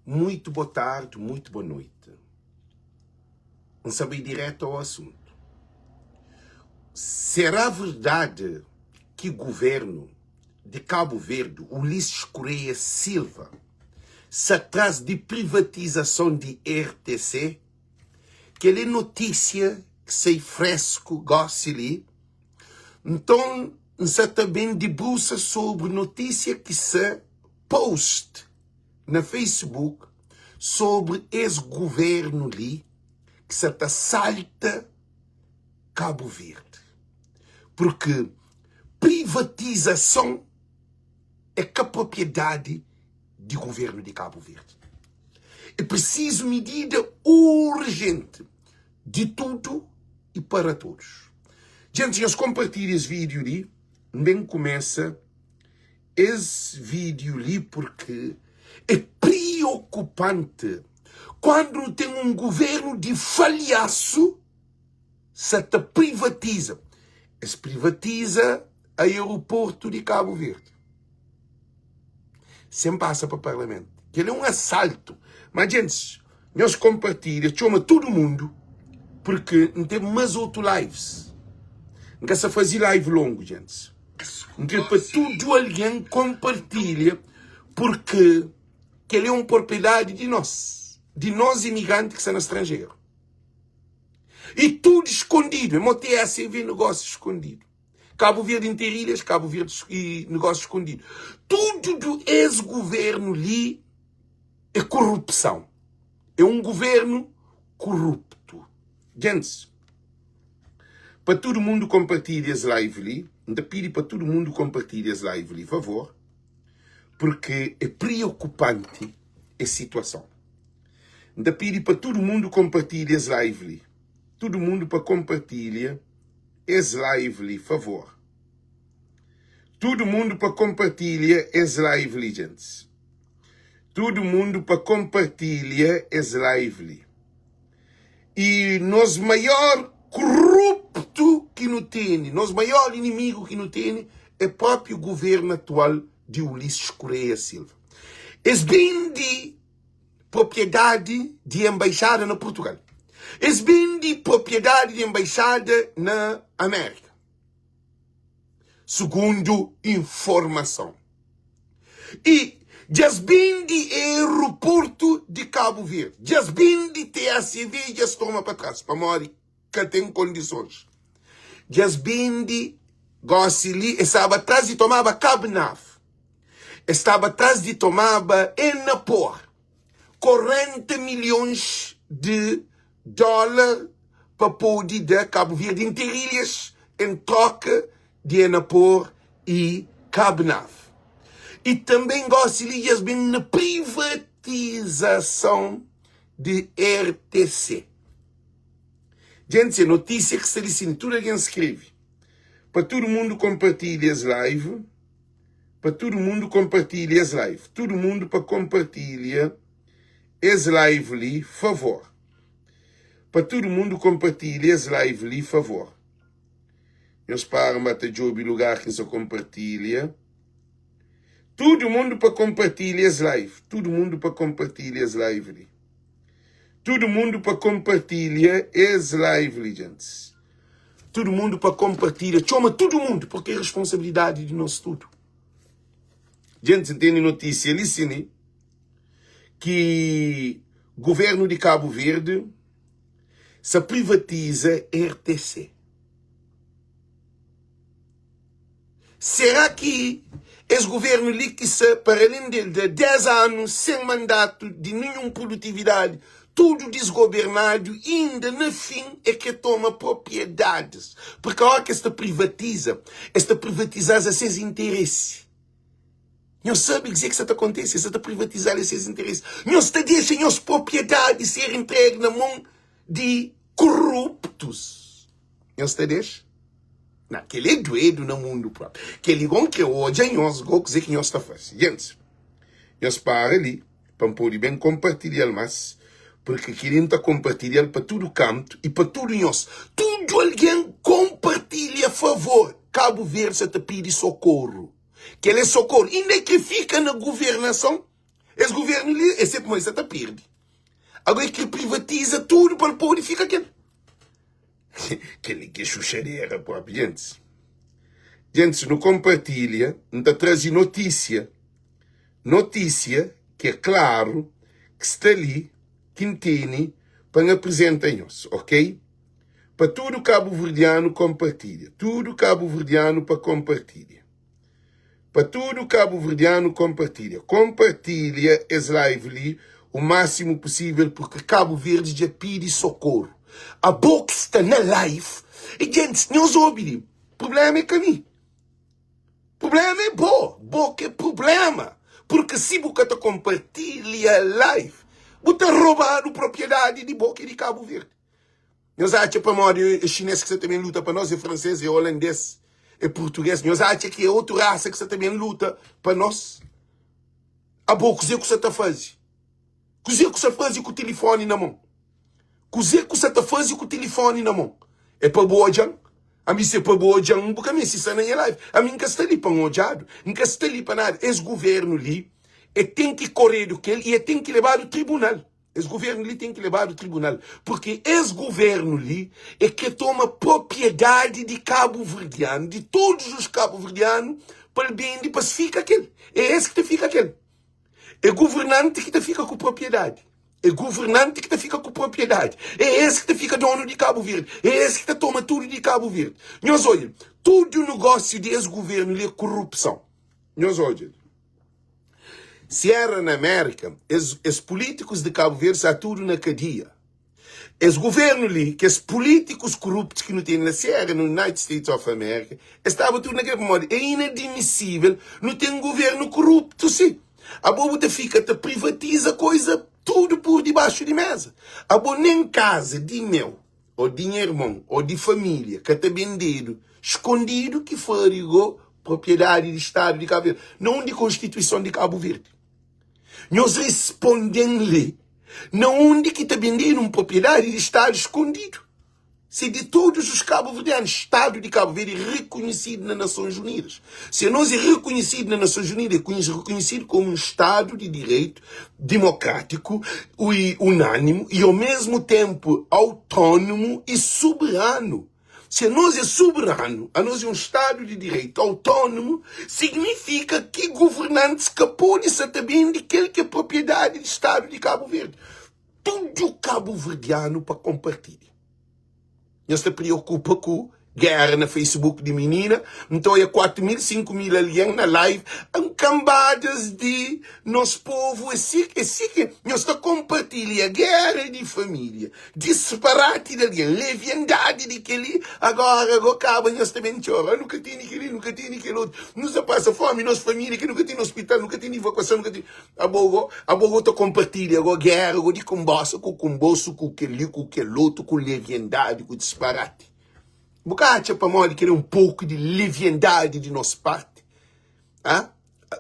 Muito boa tarde, muito boa noite. Vamos saber direto ao assunto. Será verdade que o governo de Cabo Verde, Ulisses Correia Silva, se atrasa de privatização de RTC? Aquela notícia que sai fresco, gosta-lhe. Então, se também debruça sobre notícia que se post na Facebook sobre esse governo ali que se assalta Cabo Verde. Porque privatização é que a propriedade do governo de Cabo Verde. É preciso medida urgente de tudo e para todos. Gente, eu compartilho esse vídeo ali, bem começa esse vídeo ali porque é preocupante quando tem um governo de falhaço se te privatiza. Se privatiza o aeroporto de Cabo Verde. Sempre passa para o Parlamento. Ele é um assalto. Mas, gente, nós compartilhamos, chama todo mundo, porque não tem mais outros lives. Não quer fazer live longo, gente. Não quer para tudo alguém compartilha, porque ele é uma propriedade de nós imigrantes que estão no estrangeiro. E tudo escondido. MOTS vê negócio escondido. Cabo Verde em Terrilhas, Cabo Verde e negócio escondido. Tudo do ex-governo ali é corrupção. É um governo corrupto. Gente, para todo mundo compartilhar esse live ali, ainda pedi para todo mundo compartilhar esse live ali, por favor, porque é preocupante a situação. Ainda pedi para todo mundo compartilhar esse live ali. Todo mundo para compartilhar esse live ali, por favor. Todo mundo para compartilhar esse live ali, gente. Todo mundo para compartilhar esse live ali. E nós maior corrupto que não tem, nós maior inimigo que não tem, é o próprio governo atual de Ulisses Correia Silva. Esse bem de propriedade de embaixada na Portugal. Esse bem de propriedade de embaixada na América. Segundo informação. E Jasbin de aeroporto de Cabo Verde. Jasbin de TACV já se toma para trás. Para morrer que tem condições. Jasbin de Gossili estava atrás de tomava Cabo Nav. Estava atrás de tomava Enapor. 40 milhões de dólares para poder dar Cabo Verde em Terrilhas em troca de Enapor e Cabo Nav. E também gostaria de na privatização de RTC. Gente, a notícia que se disse, tudo alguém escreve. Para todo mundo compartilhar esse live. Para todo mundo compartilhar esse live. Todo mundo para compartilhar esse live ali, favor. Para todo mundo compartilhar esse live ali, favor. Eu espero que job lugar que se compartilha. Todo mundo para compartilhar esse live. Todo mundo para compartilhar esse live ali. Todo mundo para compartilhar esse live ali, gente. Todo mundo para compartilhar. Chama todo mundo, porque é responsabilidade de nós tudo. Gente, tem notícia ali, sim, que o governo de Cabo Verde se privatiza RTC. Será que esse governo ali que se, para além de 10 anos, sem mandato, de nenhuma produtividade, tudo desgovernado, ainda no fim é que toma propriedades? Porque a hora que esta privatizar a seus interesses. Não sabe dizer que isso acontece, isso está privatizar esses interesses. Não se deixa as propriedades ser entregues na mão de corruptos. Não se deixa? Não, que ele é doido no mundo próprio. Que ele que hoje nós vamos dizer que nós está fazendo. Gente, nós para ali, para poder bem compartilhar mais, porque queremos compartilhar para todo canto e para tudo nós. Tudo alguém compartilha a favor. Cabo Verde te pede socorro. Que ele é socorro. E nem que fica na governação, Esse governo ali, é sempre mais está perde. Agora é que ele privatiza tudo para o povo e fica aquele. Aquele que é chuchareira, pô, gente. Gente, não compartilha, não está trazendo notícia. Notícia que é claro que está ali, que tem, para apresentar-nos, ok? Para tudo cabo-verdiano compartilha. Tudo cabo-verdiano para compartilha. Para tudo cabo-verdiano compartilha. Compartilha esse live ali o máximo possível, porque Cabo Verde já pede socorro. A boca está na live e gente, não ouve. O problema é caminho. O problema é boca é problema. Porque se você compartilha a live, você está roubando propriedade de boca e de Cabo Verde. Nós achamos para nós, é chinês que você também luta para nós, é francês, é holandês, é português. Nós achamos que é outra raça que você também luta para nós. A boa coisa que você está fazendo. Coisa que você faz com o telefone na mão. Coisa que você está fazendo com o telefone na mão. É para boa, Jan? A mim se é para boa, Jan, porque a mim se está na live. A mim nunca está ali para um odiado. Nunca está ali para nada. Esse governo ali, tem que correr do que ele e tem que levar ao tribunal. Esse governo ali tem que levar ao tribunal. Porque esse governo ali é que toma propriedade de cabo-verdiano, de todos os cabo-verdianos, para o bem de pacificar aquele. É esse que fica aquele. É governante que fica com propriedade. É governante que fica com propriedade. É esse que fica dono de Cabo Verde. É esse que toma tudo de Cabo Verde. Nós olha, todo o negócio desse governo ali é corrupção. Nós olha. Se era na América, os políticos de Cabo Verde estão tudo na cadeia. Esse governo ali, que os políticos corruptos que não tem na Sierra, no United States of America, estavam tudo naquele modo. É inadmissível não ter um governo corrupto, sim. A boa fica, te privatiza coisa, tudo por debaixo de mesa. A boa nem casa de meu, ou de irmão, ou de família, que está vendido, escondido, que farigou propriedade do Estado de Cabo Verde, não de Constituição de Cabo Verde. Nós respondemos não onde que está vendendo uma propriedade de Estado escondido. Se de todos os cabo-verdianos, Estado de Cabo Verde é reconhecido nas Nações Unidas. Se nós é reconhecido nas Nações Unidas, é reconhecido como um Estado de direito democrático, unânime e ao mesmo tempo autônomo e soberano. Se nós é soberano, a nós é um Estado de direito autônomo, significa que governantes que podem ser também de aquele que é propriedade do Estado de Cabo Verde. Tudo cabo-verdiano para compartilhar. Não se preocupa com guerra no Facebook de menina, então é 4.000, 5.000 aliens na live, cambadas de nosso povo, assim que nós está compartilhando guerra de família, disparate de alien, leviandade de aquele, agora acaba, nós também chora, nunca tem aquele, nunca tem aquele outro, nos passa fome, nossa família, que nunca tem hospital, nunca tem evacuação, nunca tem, a boa está compartilhando agora guerra, agora de comboço, com aquele outro, com leviandade, com disparate. Bocate para nós querer um pouco de leviandade de nossa parte.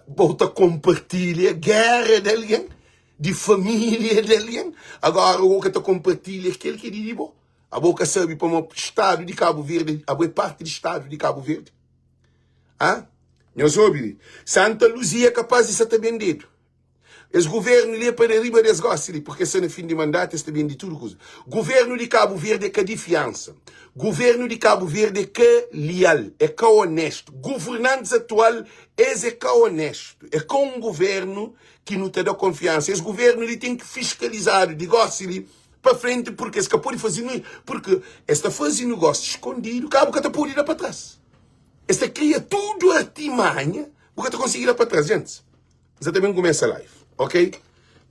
Volta compartilha guerra de alguém, de família de alguém. Agora o que compartilha aquele que diz bom. A boca sabe para o Estado de Cabo Verde, a boa parte do Estado de Cabo Verde. Nós ouvimos. Santa Luzia é capaz de ser também dedo. Esse governo ali é para riba desse gosto ali, porque se no fim de mandato está bem de tudo coisa. Governo de Cabo Verde é que de fiança. Governo de Cabo Verde é que leal, é que honesto. Governantes atual é que honesto. É com um governo que não te dá confiança. Esse governo ele tem que fiscalizar o negócio ali para frente, porque esse que pode fazer, porque esta fazendo negócio escondido, cabo que está por ir para trás. Esta cria tudo artimanha, porque está conseguindo ir para trás, gente. Já também começa a live. Ok?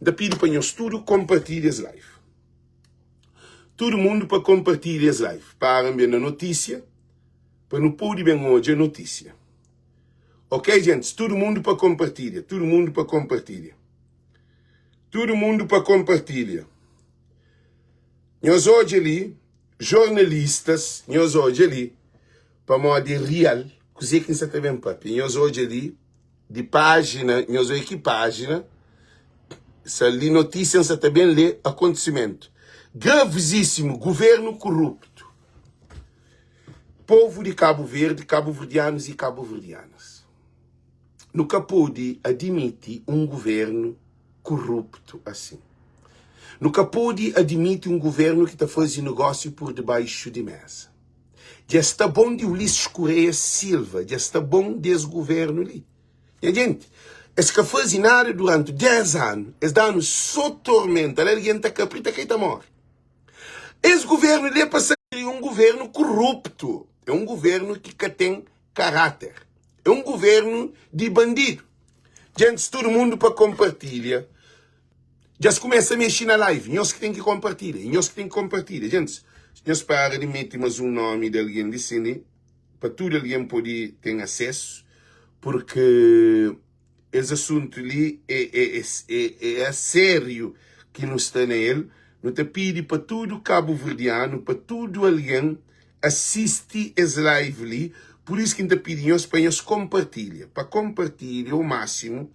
Da pedi para nós tudo compartilhar esse live. Todo mundo para compartilhar esse live. Para ver a notícia. Para não poder ver hoje a notícia. Ok, gente? Todo mundo para compartilhar. Todo mundo para compartilhar. Todo mundo para compartilhar. Nós hoje ali, jornalistas, nós hoje ali, para modo real, coisa que não se está vendo papi. Nós hoje ali, de página, nós hoje que página, se ali notícia, você também lê acontecimento. Gravosíssimo, governo corrupto. Povo de Cabo Verde, cabo-verdianos e cabo-verdianas. Nunca pôde admitir um governo corrupto assim. Nunca pode admitir um governo que está fazendo negócio por debaixo de mesa. Já está bom de Ulisses Correia Silva, já está bom desse governo ali. E a gente, esse que faz nada durante 10 anos, es dando só tormenta, a gente está caprita que está morre. Esse governo ali é para ser um governo corrupto, é um governo que tem caráter, é um governo de bandido. Gente, todo mundo para compartilhar. Já se começa a mexer na live. Nós que tem que compartilhar. Nós que tem que compartilhar. Gente, nós para de meter mais um nome de alguém de cine para todo alguém poder ter acesso, porque esse assunto ali é sério que não está nele. Não te pede para todo cabo-verdiano, para todo alguém assiste esse live ali. Por isso que te pedimos para nós compartilhar. Para compartilhar ao máximo,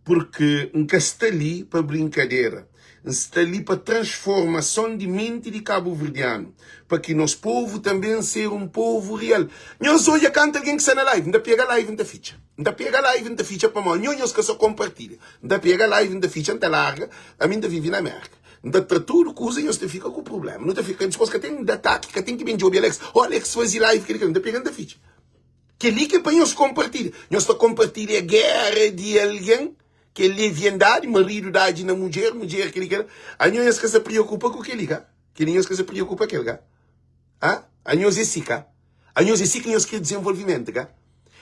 porque nunca está ali para brincadeira. Está ali para transformação de mente de cabo-verdiano. Para que nosso povo também seja um povo real. Nós hoje canta alguém que está na live. Ainda pega a live, ainda ficha. Ainda pega a live, ainda ficha para nós. Nós que só compartilha. Ainda pega a live, ainda ficha, ainda larga. A mim ainda vive na América. Ainda tudo coisa e nós fica com o problema. Não te fica disposto que tem um ataque, que tem que bem de Alex. Oh, Alex faz live, que ele ainda pega, ainda ficha. Que ali que para nós compartilha. Nós está compartilha a guerra de alguém que é leviandade, marido dá na mulher que ele quer. A nós que se preocupa com aquele cara. Que nós que se preocupa com aquele cara. A nós é assim, cara. A nós é assim que nós quer desenvolvimento, cara.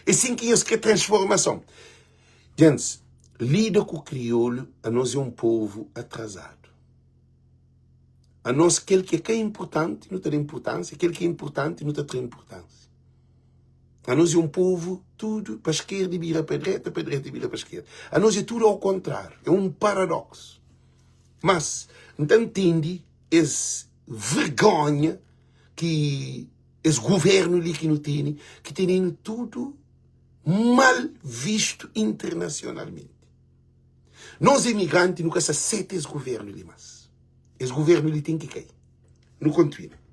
É assim que nós quer transformação. Gente, lida com o crioulo, a nós é um povo atrasado. A nós, aquele que é importante, não tem importância. Aquele que é importante, não tem importância. A nós é um povo, tudo para a esquerda e vira para a direita e vira para a esquerda. A nós é tudo ao contrário. É um paradoxo. Mas, não entende essa vergonha que esse governo ali que não tem, que tem tudo mal visto internacionalmente. Nós, imigrantes, nunca se aceita esse governo ali, mas esse governo ali tem que cair. Não continua.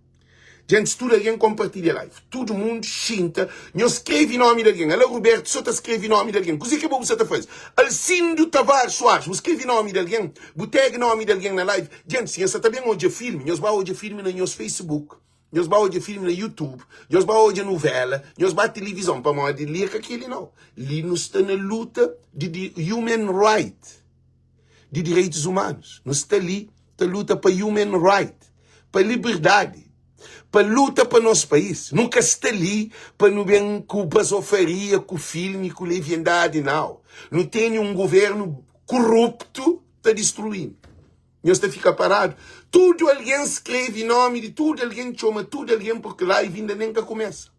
Gente, se tudo alguém compartilha a live, todo mundo xinta, não escreve nome de alguém. Olha, Roberto, só te escreve nome de alguém. Coisa que você te faz. Alcindo Tavares Soares, você escreve nome de alguém, botega nome de alguém na live. Gente, se você também hoje filme, nós vamos hoje filme no nosso Facebook, nós vamos hoje filme no YouTube, nós vamos hoje novela, nós vamos televisão, para não ler que aquele não. Ali nós estamos na luta de human rights, de direitos humanos. Nós estamos ali, na luta para human rights, para liberdade. Para luta para o nosso país. Nunca está ali para não bem com basofaria, com filme, com leviandade, não. Não tem um governo corrupto está destruindo. Nós está ficar parado. Tudo alguém escreve nome de tudo, alguém chama tudo alguém porque lá e ainda nem começa.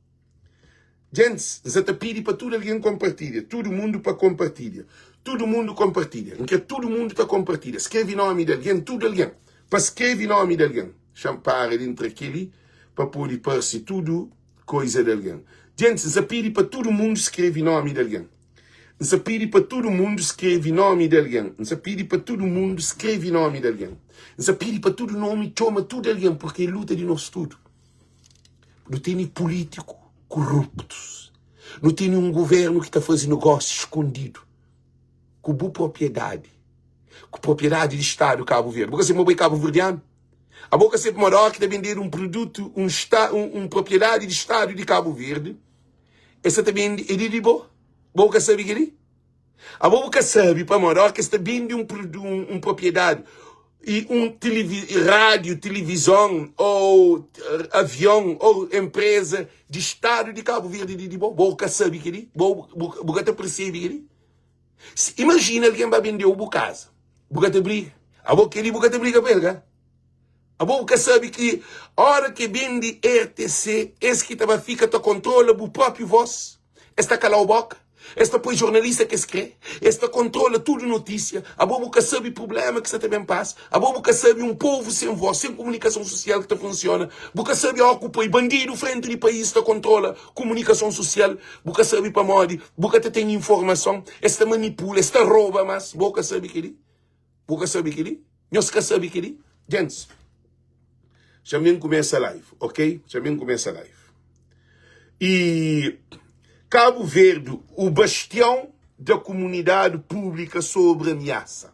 Gente, você está pedindo para tudo alguém compartilha. Todo mundo para compartilha. Todo mundo compartilha. Não quer todo mundo para compartilha. Escreve nome de alguém, tudo alguém. Para escrever nome de alguém. Champara dentro daquele para poder parecer tudo coisa de alguém. Gente, se pede para todo mundo escrever nome de alguém. Se pede para todo mundo escrever nome de alguém. Se pede para todo mundo escrever nome de alguém. Se pede para todo nome chama tudo alguém porque é luta de nós tudo. Não tem político corruptos. Não tem um governo que está fazendo negócio escondido. Com boa propriedade. Com propriedade de Estado Cabo Verde. Porque você é um cabo-verdiano. A boca sempre maior que deve vender um produto, propriedade de Estado de Cabo Verde. Essa também é de boa. A boca sabe que é? A boca sabe para maior que está vende um propriedade e rádio, televisão ou avião ou empresa de Estado de Cabo Verde de boa. A boca sabe que é? A boca percebe que é? Imagina alguém vai vender uma casa. A boca briga. A boca briga belga. A boca sabe que a hora que vende RTC, esse que fica controla o próprio voz. Esta cala a boca. Esta põe jornalista que escreve. Esta controla tudo notícia. A boca sabe o problema que você também passa. A boca sabe um povo sem voz, sem comunicação social que funciona. A boca sabe a ocupa e bandido frente do país que controla comunicação social. A boca sabe para morrer. A boca tem informação. Esta manipula, esta rouba, mas a boca sabe que ele. A boca sabe que ele. Nós que sabe que ele. Gente. Já mesmo começa a live, ok? Já mesmo começa a live. E Cabo Verde, o bastião da comunidade pública sobre ameaça.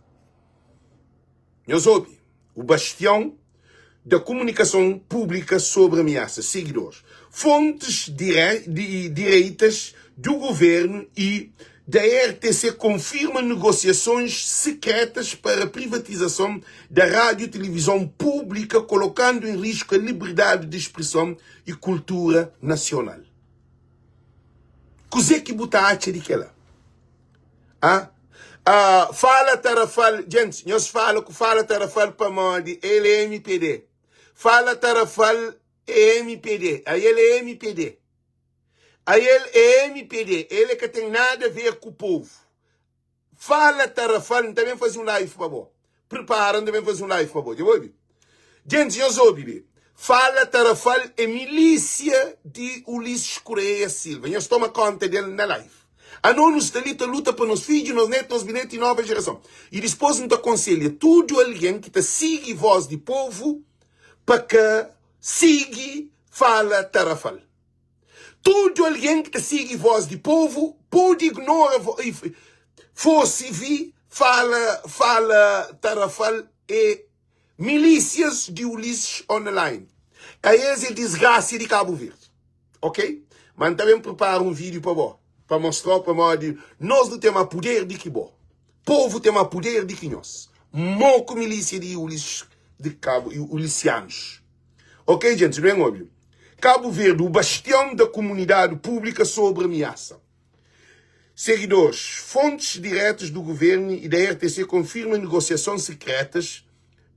Nós ouvimos o bastião da comunicação pública sobre ameaças, seguidores. Fontes direitas do governo e da RTC confirmam negociações secretas para a privatização da rádio e televisão pública, colocando em risco a liberdade de expressão e cultura nacional. Cos'è que buta acha de que lá? Fala tarafal, gente, nós fala tarafal para modi, ele é MPD. Fala tarafal é MPD, aí ele é MPD. Aí ele é MPD, ele que tem nada a ver com o povo. Fala tarafal, também faz um live para você. Preparam também faz um live para você. Gente, nós ouvimos. Fala tarafal é milícia de Ulisses Correia Silva. Nós tomamos conta dele na live. A não nos luta para nos filhos, nos netos, nos bisnetos e nova geração. E depois nos aconselha tudo alguém que te siga voz de povo para que siga fala tarafal. Tudo alguém que te siga voz de povo pode ignorar fosse vi fala tarafal e milícias de Ulisses online. Aí é desgraça de Cabo Verde. Ok? Mas também prepara um vídeo para você. Para mostrar para nós, nós não temos poder de que bom. Povo tem poder de que nós. Moco milícia de Ulisses de Cabo, Ulicianos. Ok, gente, bem óbvio. Cabo Verde, o bastião da comunidade pública sobre ameaça. Seguidores, fontes diretas do governo e da RTC confirmam negociações secretas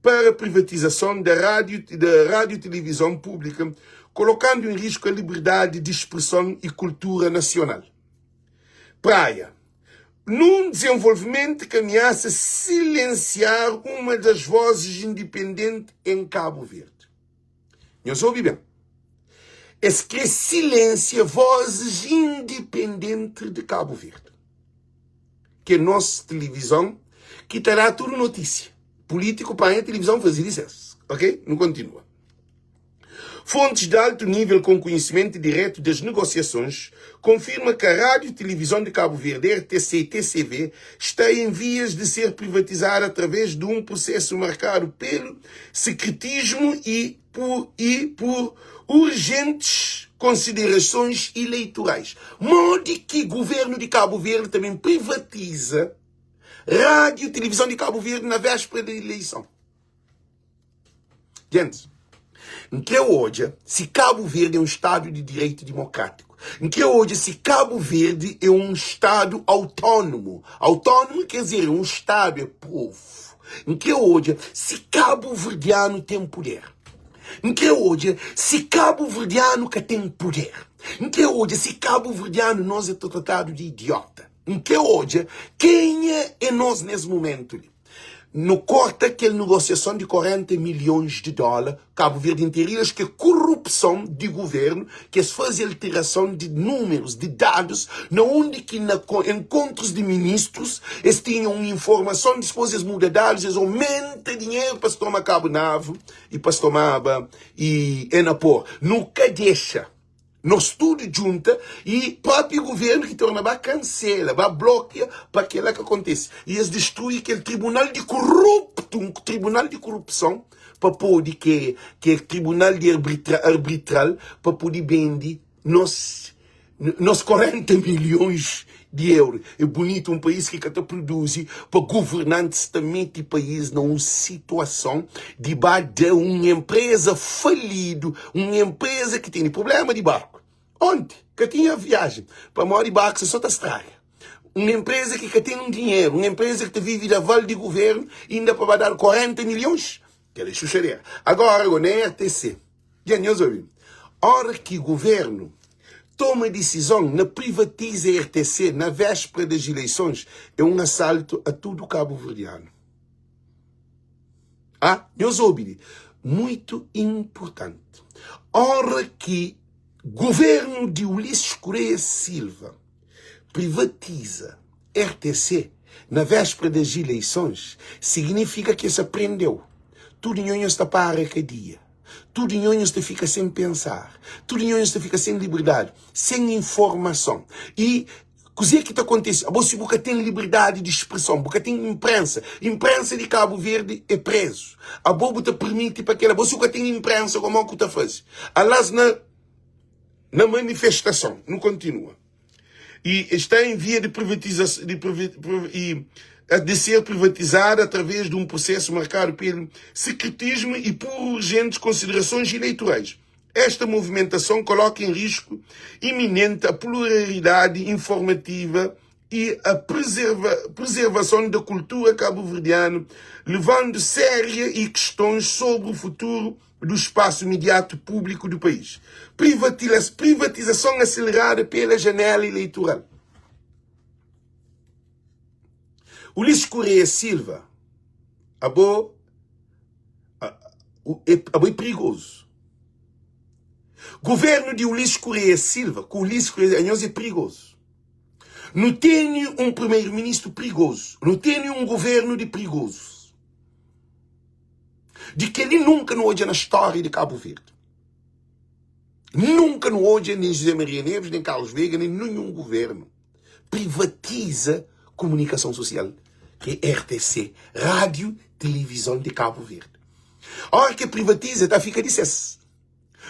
para a privatização da rádio e televisão pública, colocando em risco a liberdade de expressão e cultura nacional. Praia. Num desenvolvimento que ameaça silenciar uma das vozes independentes em Cabo Verde. Nós ouvimos bem. Esse que silencia vozes independentes de Cabo Verde. Que é nossa televisão, que terá tudo notícia. Político para a televisão fazer isso. Ok? Não continua. Fontes de alto nível com conhecimento direto das negociações confirmam que a Rádio e Televisão de Cabo Verde, RTC e TCV, está em vias de ser privatizada através de um processo marcado pelo secretismo e por urgentes considerações eleitorais. Modo que o governo de Cabo Verde também privatiza Rádio e Televisão de Cabo Verde na véspera da eleição. Gente, em que hoje, se Cabo Verde é um Estado de direito democrático, em que hoje, se Cabo Verde é um Estado autônomo, autônomo quer dizer, um Estado é povo, em que hoje, se Cabo Verdeano tem poder, em que hoje, se Cabo Verdeano que tem poder, em que hoje, se Cabo Verdeano nós é tratado de idiota, em que hoje, quem é nós nesse momento? No corta aquela negociação de 40 milhões de dólares, Cabo Verde interiores, que é corrupção de governo, que se faz alteração de números, de dados, na onde que na encontros de ministros, eles tinham informação, depois eles mudam dados, eles aumentam dinheiro para se tomar Cabo Navo e para se tomar e Enapor. Nunca deixa. Nós tudo junta e o próprio governo que torna vai cancela, vai bloquear para aquilo que acontece. E eles destruem aquele tribunal de corrupto, um tribunal de corrupção, para poder que é tribunal de arbitral, para poder vender nos 40 milhões de euros. É bonito um país que produz para governantes também de país numa situação de uma empresa falida, uma empresa que tem problema de barco. Onde? Que tinha viagem para morar de barco, só te estraga. Uma empresa que tem um dinheiro, uma empresa que vive da vale de governo, ainda para dar 40 milhões, que é chucharia. Agora, na RTC, já nós ouvimos, hora que o governo toma decisão na privatiza a RTC na véspera das eleições, é um assalto a tudo Cabo Verdeano. Nós ouvimos, muito importante. Hora que governo de Ulisses Correia Silva privatiza RTC na véspera das eleições, significa que se aprendeu. Tudo em está para a cadeia. Tudo em onde fica sem pensar. Tudo em onde fica sem liberdade, sem informação. E Coisa que acontece? A você nunca tem liberdade de expressão, nunca tem imprensa. Imprensa de Cabo Verde é preso. A bobo te permite para que ela, você nunca tem imprensa, como é que tu faz? Aliás, na manifestação, não continua. E está em via de privatização, de ser privatizada através de um processo marcado pelo secretismo e por urgentes considerações eleitorais. Esta movimentação coloca em risco iminente a pluralidade informativa e a preservação da cultura cabo-verdiana, levando sérias questões sobre o futuro do espaço imediato público do país. Privatização acelerada pela janela eleitoral. Ulisses Correia Silva, é perigoso. Governo de Ulisses Correia Silva, com Ulisses Correia é perigoso. Não tem um primeiro-ministro perigoso. Não tem um governo de perigosos. De que ele nunca não hoje na história de Cabo Verde. Nunca não hoje nem José Maria Neves, nem Carlos Veiga, nem nenhum governo privatiza comunicação social, que é RTC, Rádio Televisão de Cabo Verde. A hora que privatiza, fica de cesse.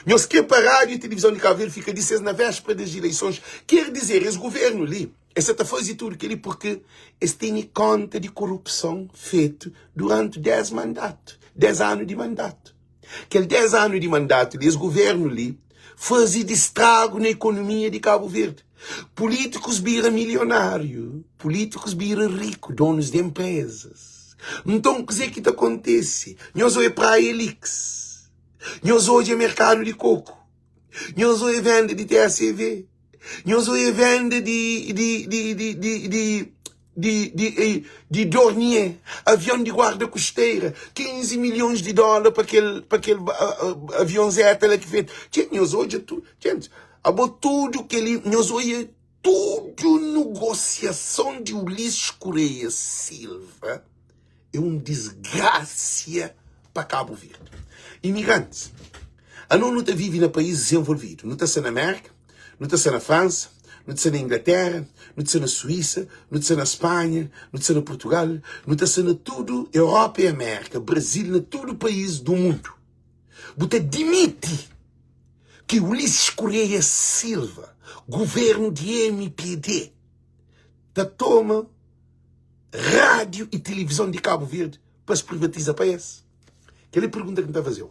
Nós que para a Rádio Televisão de Cabo Verde fica de cesse na véspera das eleições. Quer dizer, esse governo ali, essa está fazendo tudo aquilo porque eles têm conta de corrupção feito durante 10 mandatos, 10 anos de mandato. Aqueles 10 anos de mandato, esse governo ali, fazia estrago na economia de Cabo Verde. Políticos vira milionário, políticos vira rico, donos de empresas. Então, o que é que acontece? Nós vamos para a Elix, nós hoje é mercado de coco, nós hoje vende de TACV, nós hoje vende de Dornier, avião de guarda costeira, 15 milhões de dólares para aquele aviãozete que fez. Gente, nós hoje tudo, gente, tudo que ele, nós hoje tudo negociação de Ulisses Correia Silva é um desgraça para Cabo Verde. Imigrantes, a não está vive no país desenvolvido, não está na América, não está na França, não está na Inglaterra, não está na Suíça, não está na Espanha, não está na Portugal, não está na tudo Europa e América, Brasil, na todo país do mundo. Você admite que Ulisses Correia Silva, governo de MPD, toma rádio e televisão de Cabo Verde para se privatizar para esse? Aquela pergunta que me está a fazer.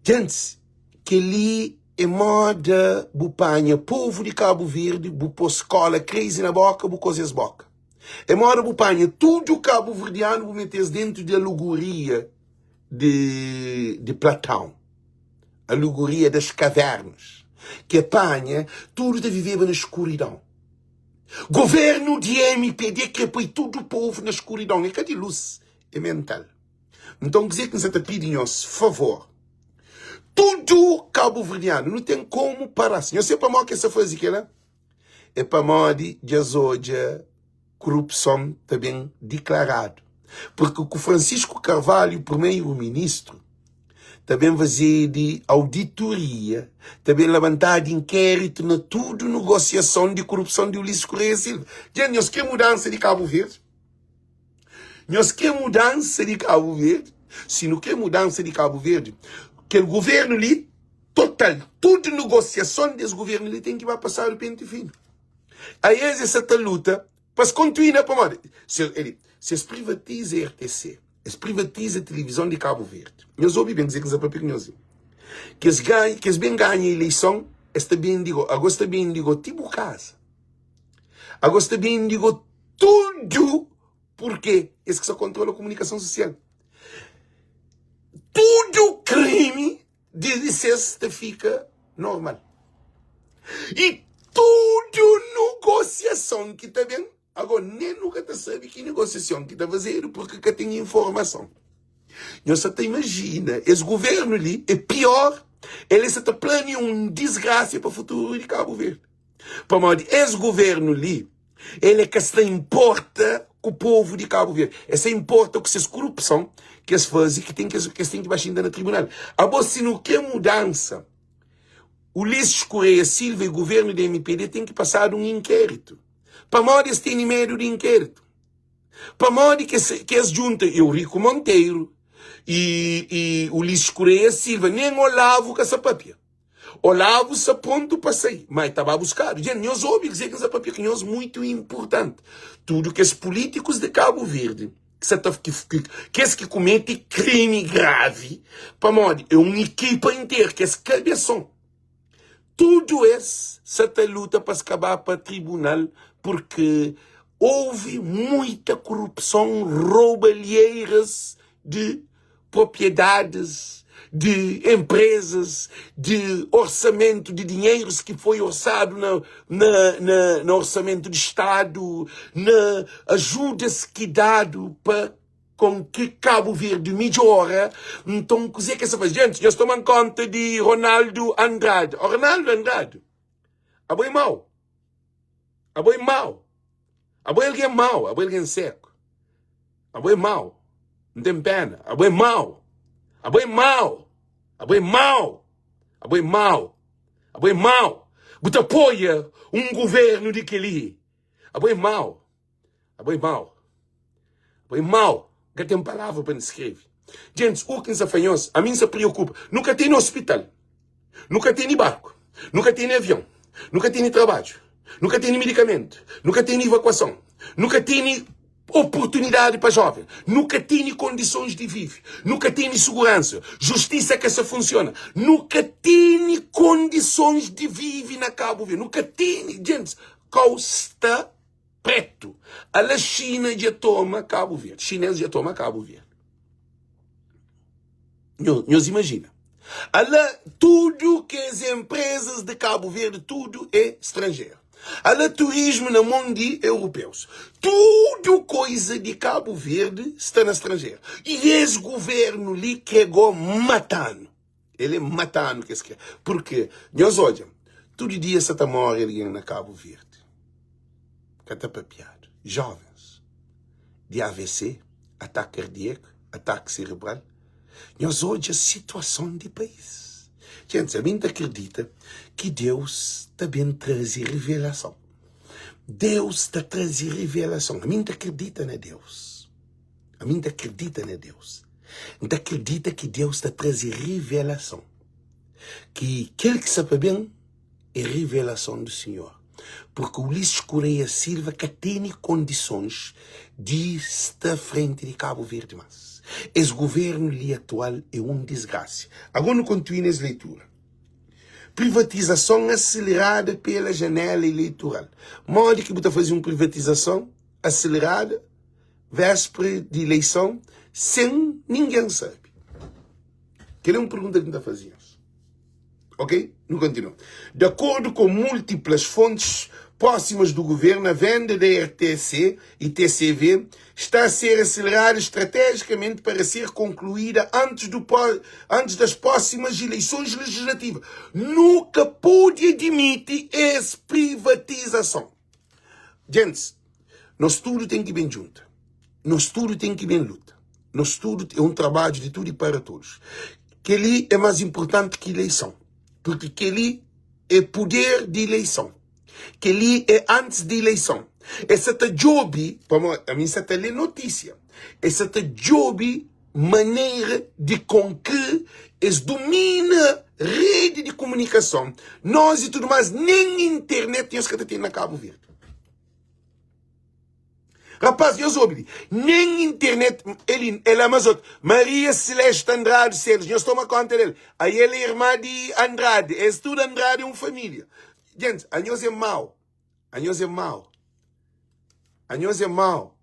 Gente, que ali é moda bupanha, povo de Cabo Verde, bupo escola, crise na boca, bucose as boca. É moda bupanha, tudo o cabo verdiano vou meter dentro da alegoria de Platão. A alegoria das cavernas. Que apanha tudo de viver na escuridão. Governo de MPD que põe todo o povo na escuridão. É que de luz é mental. Então, quer dizer que você está pedindo favor. Tudo cabo-verdiano não tem como parar. Eu sei para mim que essa fase aqui, é para mim de hoje corrupção também declarado. Porque o Francisco Carvalho, primeiro-ministro, também fazer de auditoria, também levantar de inquérito na tudo negociação de corrupção de Ulisses Correia Silva. Gente, nós queremos mudança de Cabo Verde. Nós queremos mudança de Cabo Verde. Se não quer mudança de Cabo Verde, que o governo ali, total, tudo negociação desse governo ali tem que vai passar o pente fino. Aí essa luta, para continuar para moda. Se eles privatizam a RTC, eles privatizam a televisão de Cabo Verde. Nós ouvimos bem dizer que eles papinhosos. Que eles bem ganham a eleição, agora também digo, tipo casa. Agora também digo tudo, porque eles que só controlam a comunicação social. Tudo crime de licença fica normal. E tudo negociação que está bem. Agora, nem nunca está sabe que negociação que está fazendo porque que tem informação. Você até imagina, esse governo ali é pior. Ele está planejando um desgraça para o futuro de Cabo Verde. Para modo, esse governo ali, ele é que se importa com o povo de Cabo Verde. Essa importa com essa corrupção que se faz e que tem que baixar ainda no tribunal. Agora, se não quer mudança, Ulisses Correia Silva e o governo da MPD tem que passar um inquérito. Para modo eles têm medo de inquérito. Para modo que eles juntam Eurico Monteiro e Ulisses Correia Silva, nem Olavo com essa papia. Olavo se ponto para sair, mas estava a buscar. Gente, nós ouvimos dizer que essa papia que nós muito importante. Tudo que os políticos de Cabo Verde que cometem crime grave, para modo, é uma equipa inteira, que é cabeção. Tudo isso, se luta para acabar para o tribunal, porque houve muita corrupção, roubalheiras de propriedades, de empresas, de orçamento de dinheiros que foi orçado no orçamento de Estado, na ajudas que dado para com que Cabo Verde melhora. Então, o que é que essa faz? Gente, nós tomamos conta de Ronaldo Andrade. O Ronaldo Andrade, a boi mau. A boi mau. A boi alguém mau. A boi alguém seco. A boi mau. Não tem pena. A boi mau. A boi mau. A boi mau. A boi mau. A boi mau. Você apoia um governo de Kelly. A boi mau. A boi mau. A boi mau. Que tem palavra para escrever. Gente, o que nos afanhou, a mim se preocupa. Nunca tem hospital. Nunca tem barco. Nunca tem avião. Nunca tem trabalho. Nunca tem medicamento. Nunca tem evacuação. Nunca tem oportunidade para jovem. Nunca tem condições de viver. Nunca tem segurança. Justiça que se funciona. Nunca tem condições de viver na Cabo Verde. Nunca tem. Gente, Costa Preto. A China já toma Cabo Verde. Chinês já toma Cabo Verde. Nós imagina. Tudo que as empresas de Cabo Verde, tudo é estrangeiro. Turismo no mundo europeus. Tudo coisa de Cabo Verde está no estrangeiro. E esse governo ali quegou matando. Ele é matando que quer. Porque, nós olhamos, todo dia se está morrendo alguém na Cabo Verde. Catapapiado. Jovens. De AVC, ataque cardíaco, ataque cerebral. Nós olhamos a situação do país. Gente, a mim acredita que Deus também traz revelação. Deus está trazendo revelação. A mim acredita na Deus. A mim acredita na Deus. A acredita que Deus está trazendo revelação. Que aquele que sabe bem é revelação do Senhor. Porque Ulisses Correia Silva que tem condições de estar frente de Cabo Verde mais. Esse governo ali atual é um desgraça. Agora não continue essa leitura. Privatização acelerada pela janela eleitoral. Modo que você fazer uma privatização acelerada, véspera de eleição, sem ninguém sabe. Que é uma pergunta que você está fazendo. Ok? Não continua. De acordo com múltiplas fontes próximas do governo, a venda da RTC e TCV está a ser acelerada estrategicamente para ser concluída antes das próximas eleições legislativas. Nunca pôde admitir essa privatização. Gente, nós tudo tem que ir bem junto. Nós tudo tem que ir bem luta. Nós tudo é um trabalho de tudo e para todos. Que ali é mais importante que eleição. Porque que ali é poder de eleição. Que ali é antes de eleição. Essa é job, a mim essa é notícia. Essa é job maneira de com que eles domina rede de comunicação. Nós e tudo mais, nem internet temos que ter na Cabo Verde. Rapaz, eu soube, nem internet, ela é mais outro. Maria Celeste Andrade Sérgio, nós tomamos conta dele. Aí ela é irmã de Andrade, é tudo Andrade, é uma família. Gente, a nós é mau. A nós é mau. A nós é mau.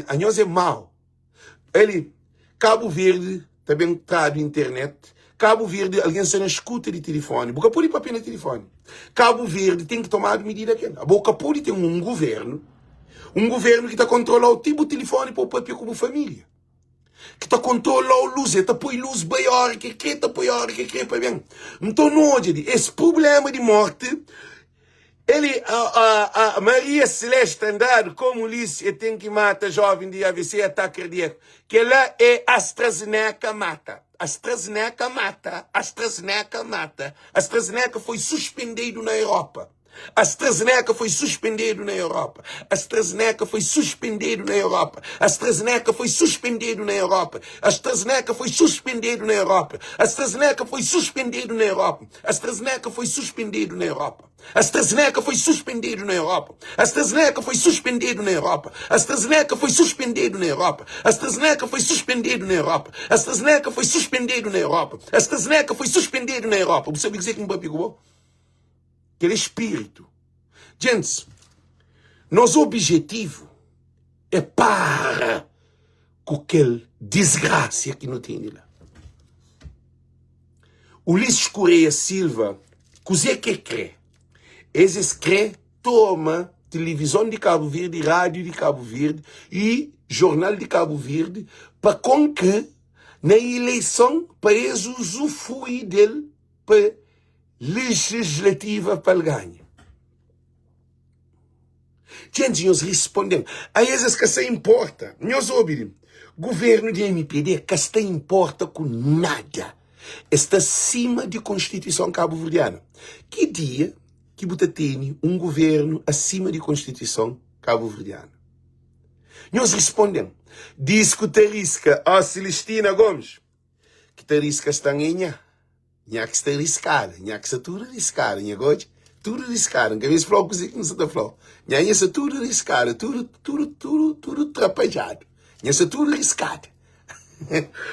A nós é mau. Ele, Cabo Verde, também está de internet. Cabo Verde, alguém se não escuta de telefone. Boca pode ir para pena telefone. Cabo Verde tem que tomar medida aqui. A Boca pode ter um governo que está controlando o tipo de telefone para o papel como família. Que está controlando a luz, está põe luz maior, que está põe hora, que para bem. Então, não, esse problema de morte A Maria Celeste Andrade, como disse, tem que matar jovem de AVC, ataque cardíaco. Que ela é AstraZeneca mata. AstraZeneca mata. AstraZeneca mata. AstraZeneca foi suspendido na Europa. AstraZeneca foi suspendido na Europa. AstraZeneca foi suspendido na Europa. AstraZeneca foi suspendido na Europa. AstraZeneca foi suspendido na Europa. AstraZeneca foi suspendido na Europa. AstraZeneca foi suspendido na Europa. AstraZeneca foi suspendido na Europa. AstraZeneca foi suspendido na Europa. AstraZeneca foi suspendido na Europa. AstraZeneca foi suspendido na Europa. AstraZeneca foi suspendido na Europa. AstraZeneca foi suspendido na Europa. Você sabe dizer que me papigou? Aquele espírito. Gente, nosso objetivo é para com aquele desgraça que não tem lá. Ulisses Correia Silva, coisa que crê? Esses crê toma televisão de Cabo Verde, rádio de Cabo Verde e jornal de Cabo Verde para com que na eleição para eles usufruir dele para legislativa para ganhar. Gente, nós respondemos. A esses que se importa. Nós ouvimos. Governo de MPD que se importa com nada. Está acima da Constituição cabo-verdiana. Que dia que você tem um governo acima da Constituição cabo-verdiana? Nós respondemos. Diz que o Tarisca, a Celestina Gomes, que Tarisca está ganhando. Nha que está riscada, nha que está tudo riscada, nha gosto, tudo riscado. Nunca vi esse flow que não se dá flow. Nha está tudo riscado, tudo atrapalhado. Nha está tudo riscado.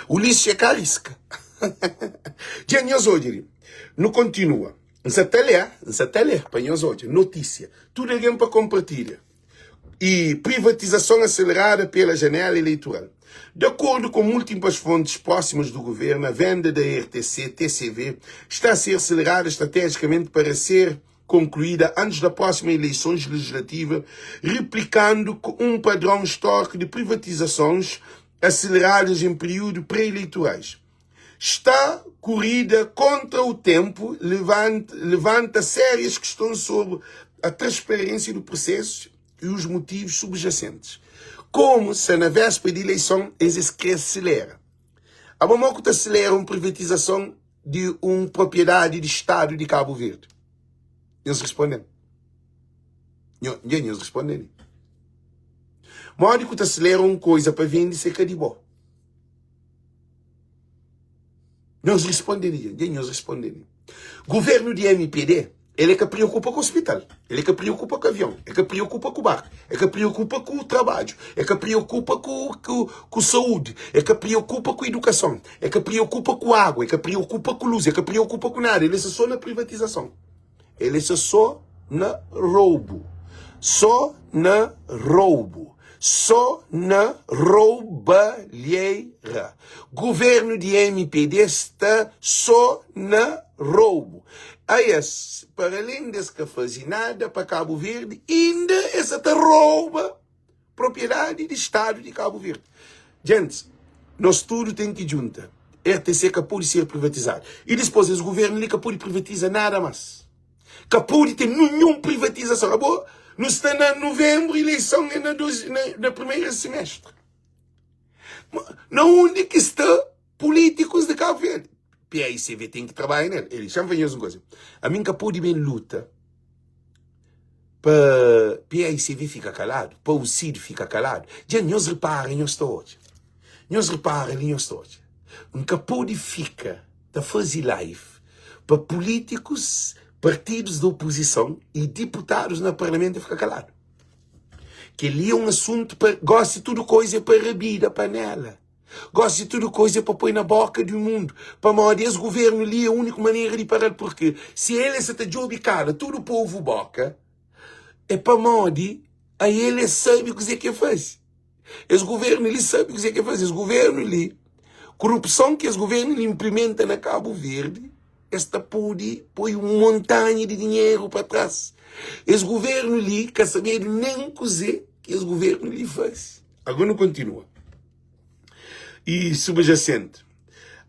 O lixo é carisca. Já nós hoje, não continua. Não se até para nós hoje, notícia. Tudo alguém para compartilhar. E privatização acelerada pela janela eleitoral. De acordo com múltiplas fontes próximas do governo, a venda da RTC-TCV está a ser acelerada estrategicamente para ser concluída antes da próxima eleição legislativa, replicando um padrão histórico de privatizações aceleradas em períodos pré-eleitorais. Está corrida contra o tempo, levanta sérias questões sobre a transparência do processo e os motivos subjacentes. Como se na véspera de eleição existe que acelera. A Bamoco acelera uma privatização de uma propriedade de Estado de Cabo Verde. Nós respondemos. Nós respondemos. Módico acelera uma coisa para vender seca de boa. Nós responderíamos. Nós responderíamos. Governo de MPD, ele é que preocupa com o hospital, ele é que preocupa com o avião, é que preocupa com o barco, é que preocupa com o trabalho, é que preocupa com a saúde, é que preocupa com a educação, é que preocupa com a água, é que preocupa com a luz, é que preocupa com nada. Ele é só na privatização. Ele é só na roubo. Só na roubo. Só na roubalheira. Governo de MPD está só na roubo. Aí, para além desse que fazem nada para Cabo Verde, ainda essa te rouba propriedade de Estado de Cabo Verde. Gente, nós tudo tem que juntar. RTC que pode ser privatizado. E depois esse governo ali que pode privatizar nada mais. Que pode ter nenhuma privatização. Acabou? Nós estamos em novembro, eleição é na primeiro semestre. Na onde que está políticos de Cabo Verde? PAICV tem que trabalhar nele. Ele chama uma coisa. A mim que pode bem luta para PAICV ficar calado, para o CID ficar calado. Já nós reparem nós todos. Nós reparem nós todos. Nunca pode ficar a fazer live para políticos, partidos da oposição e deputados no parlamento ficar calado. Que ali é um assunto para gosta de tudo coisa para abrir da panela. Gosta de tudo coisa para pôr na boca do mundo. Para morrer esse governo ali é a única maneira de parar. Porque se ele se te jobicala todo o povo boca, é para morrer, aí ele sabe o que faz. Esse governo ali sabe o que faz. Esse governo ali, corrupção que esse governo ali implementa na Cabo Verde, esta pode pôr uma montanha de dinheiro para trás. Esse governo ali quer saber nem cozer que esse governo ali faz. Agora continua. E subjacente.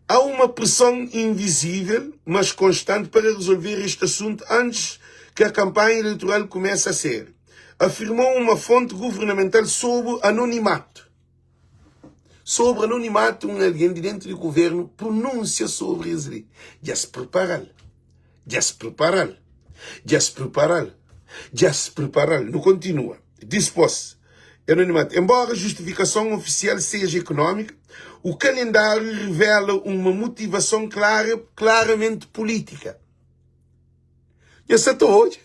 Há uma pressão invisível, mas constante para resolver este assunto antes que a campanha eleitoral começa a ser. Afirmou uma fonte governamental sobre anonimato. Sobre anonimato, alguém de dentro do governo pronuncia sobre isso. Já se preparam. Já se preparam. Já se preparam. Já se preparam. Não continua. Disposto. Anonimato. Embora a justificação oficial seja econômica, o calendário revela uma motivação claramente política. E essa hoje.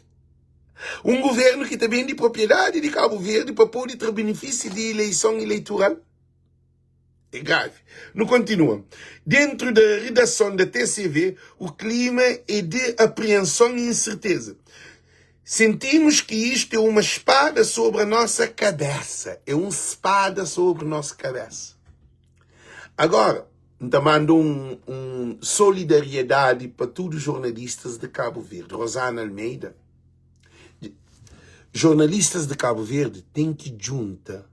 Um governo que também de propriedade de Cabo Verde para poder ter benefício de eleição eleitoral. É grave. Não continua. Dentro da redação da TCV, o clima é de apreensão e incerteza. Sentimos que isto é uma espada sobre a nossa cabeça. É uma espada sobre a nossa cabeça. Agora, então mando solidariedade para todos os jornalistas de Cabo Verde. Rosana Almeida. Jornalistas de Cabo Verde têm que juntar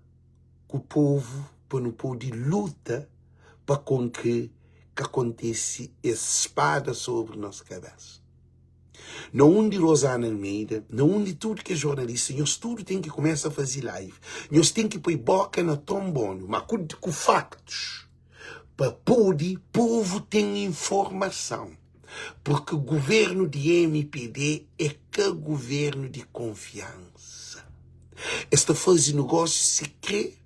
com o povo para não poder luta para com que acontece essa espada sobre a nossa cabeça. Não de Rosana Almeida, não de tudo que é jornalista, nós tudo tem que começar a fazer live. Nós tem que pôr boca na trombone, mas com factos. Para poder, povo tem informação. Porque o governo de MPD é que governo de confiança. Esta fase de negócio secreto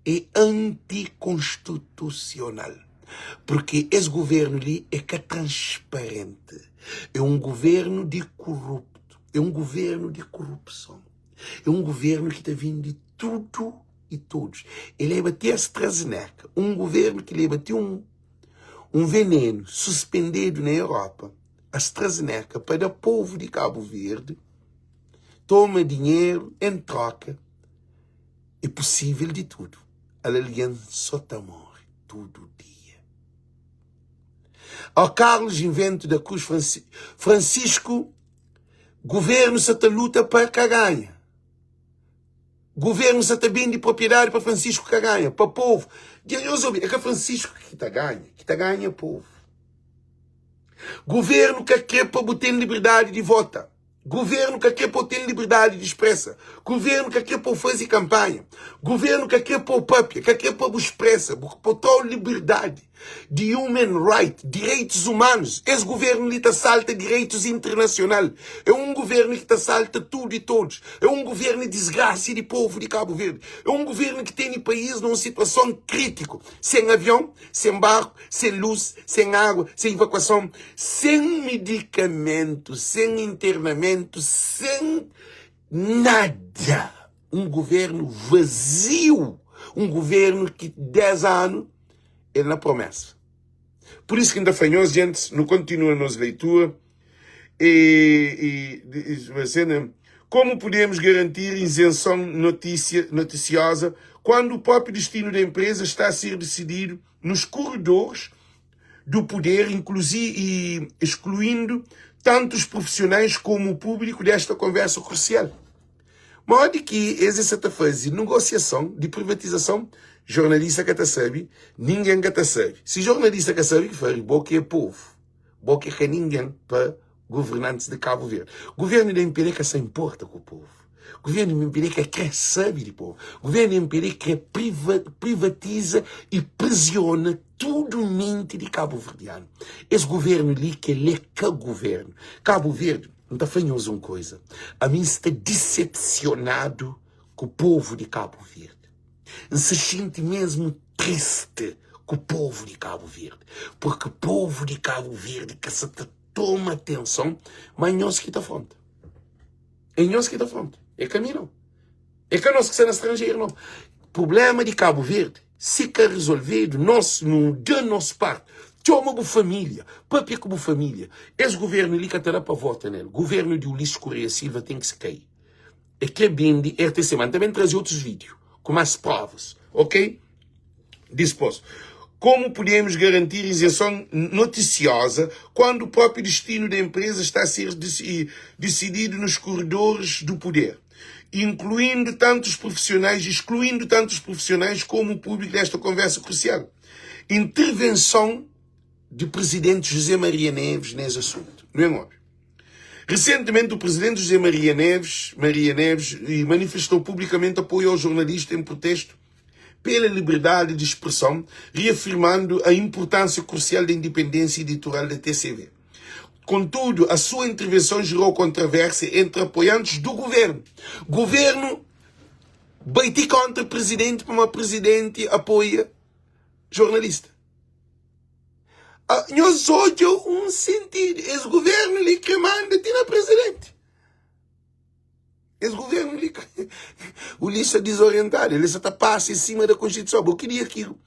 é anticonstitucional. Porque esse governo ali é que é transparente. É um governo de corrupto. É um governo de corrupção. É um governo que está vindo de tudo e todos. Ele ia bater a AstraZeneca. Um governo que lhe bateu um veneno suspendido na Europa. A AstraZeneca para o povo de Cabo Verde. Toma dinheiro em troca. É possível de tudo. A aliança só está morre todo dia. Ao Carlos Invento da Cruz Francisco, governo se te luta para que ganha. Governo se te bem de propriedade para Francisco que ganha, para o povo. É que Francisco que ganha o povo. Governo que quer para botar liberdade de voto. Governo que quer para ter liberdade de expressa. Governo que quer para fazer campanha. Governo que quer para o papia, que quer para expressa, para ter liberdade de human rights, direitos humanos. Esse governo ali salta direitos internacionais. É um governo que salta tudo e todos. É um governo de desgraça de povo de Cabo Verde. É um governo que tem o país numa situação crítica. Sem avião, sem barco, sem luz, sem água, sem evacuação, sem medicamento, sem internamento, sem nada. Um governo vazio. Um governo que 10 anos ele na promessa. Por isso que ainda fanhoso, gente, não continua nos leitura. Como podemos garantir isenção noticiosa quando o próprio destino da empresa está a ser decidido nos corredores do poder, inclusive e excluindo tanto os profissionais como o público desta conversa crucial? Modo que existe esta fase de negociação, de privatização, jornalista que está sabe, ninguém que está sabe. Se jornalista que sabe, que faz, boca é povo. Boca é ninguém para governantes de Cabo Verde. Governo da MPD que se importa com o povo. Governo da MPD que quer saber do povo. Governo da MPD que privatiza e prisiona tudo mente de Cabo Verdeano. Esse governo ali que ele é que governo. Cabo Verde, não está fanhoso uma coisa. A mim está decepcionado com o povo de Cabo Verde. Se sente mesmo triste com o povo de Cabo Verde. Porque o povo de Cabo Verde que se toma atenção, mas nós que está fonte. É nós que está fonte. É caminho não. É que nós que estamos estrangeiro não. Problema de Cabo Verde, se quer resolvido, nós, de nossa parte, toma com família, papia com família. Esse governo ali que terá para votar nele. Governo de Ulisses Correia Silva tem que se cair. É que é bem de RTC, mas também trazer outros vídeos, com mais provas, ok? Disposto. Como podemos garantir isenção noticiosa quando o próprio destino da empresa está a ser decidido nos corredores do poder, excluindo tantos profissionais como o público desta conversa crucial? Intervenção do presidente José Maria Neves nesse assunto, não é óbvio? Recentemente, o presidente José Maria Neves manifestou publicamente apoio ao jornalista em protesto pela liberdade de expressão, reafirmando a importância crucial da independência editorial da TCV. Contudo, a sua intervenção gerou controvérsia entre apoiantes do governo. Governo baiti contra o presidente, como o presidente apoia jornalista. Nós hoje sentido. Esse governo lhe que manda tirar presidente. Esse governo lhe... O lixo é desorientado. Ele só está passa em cima da Constituição. Eu queria que o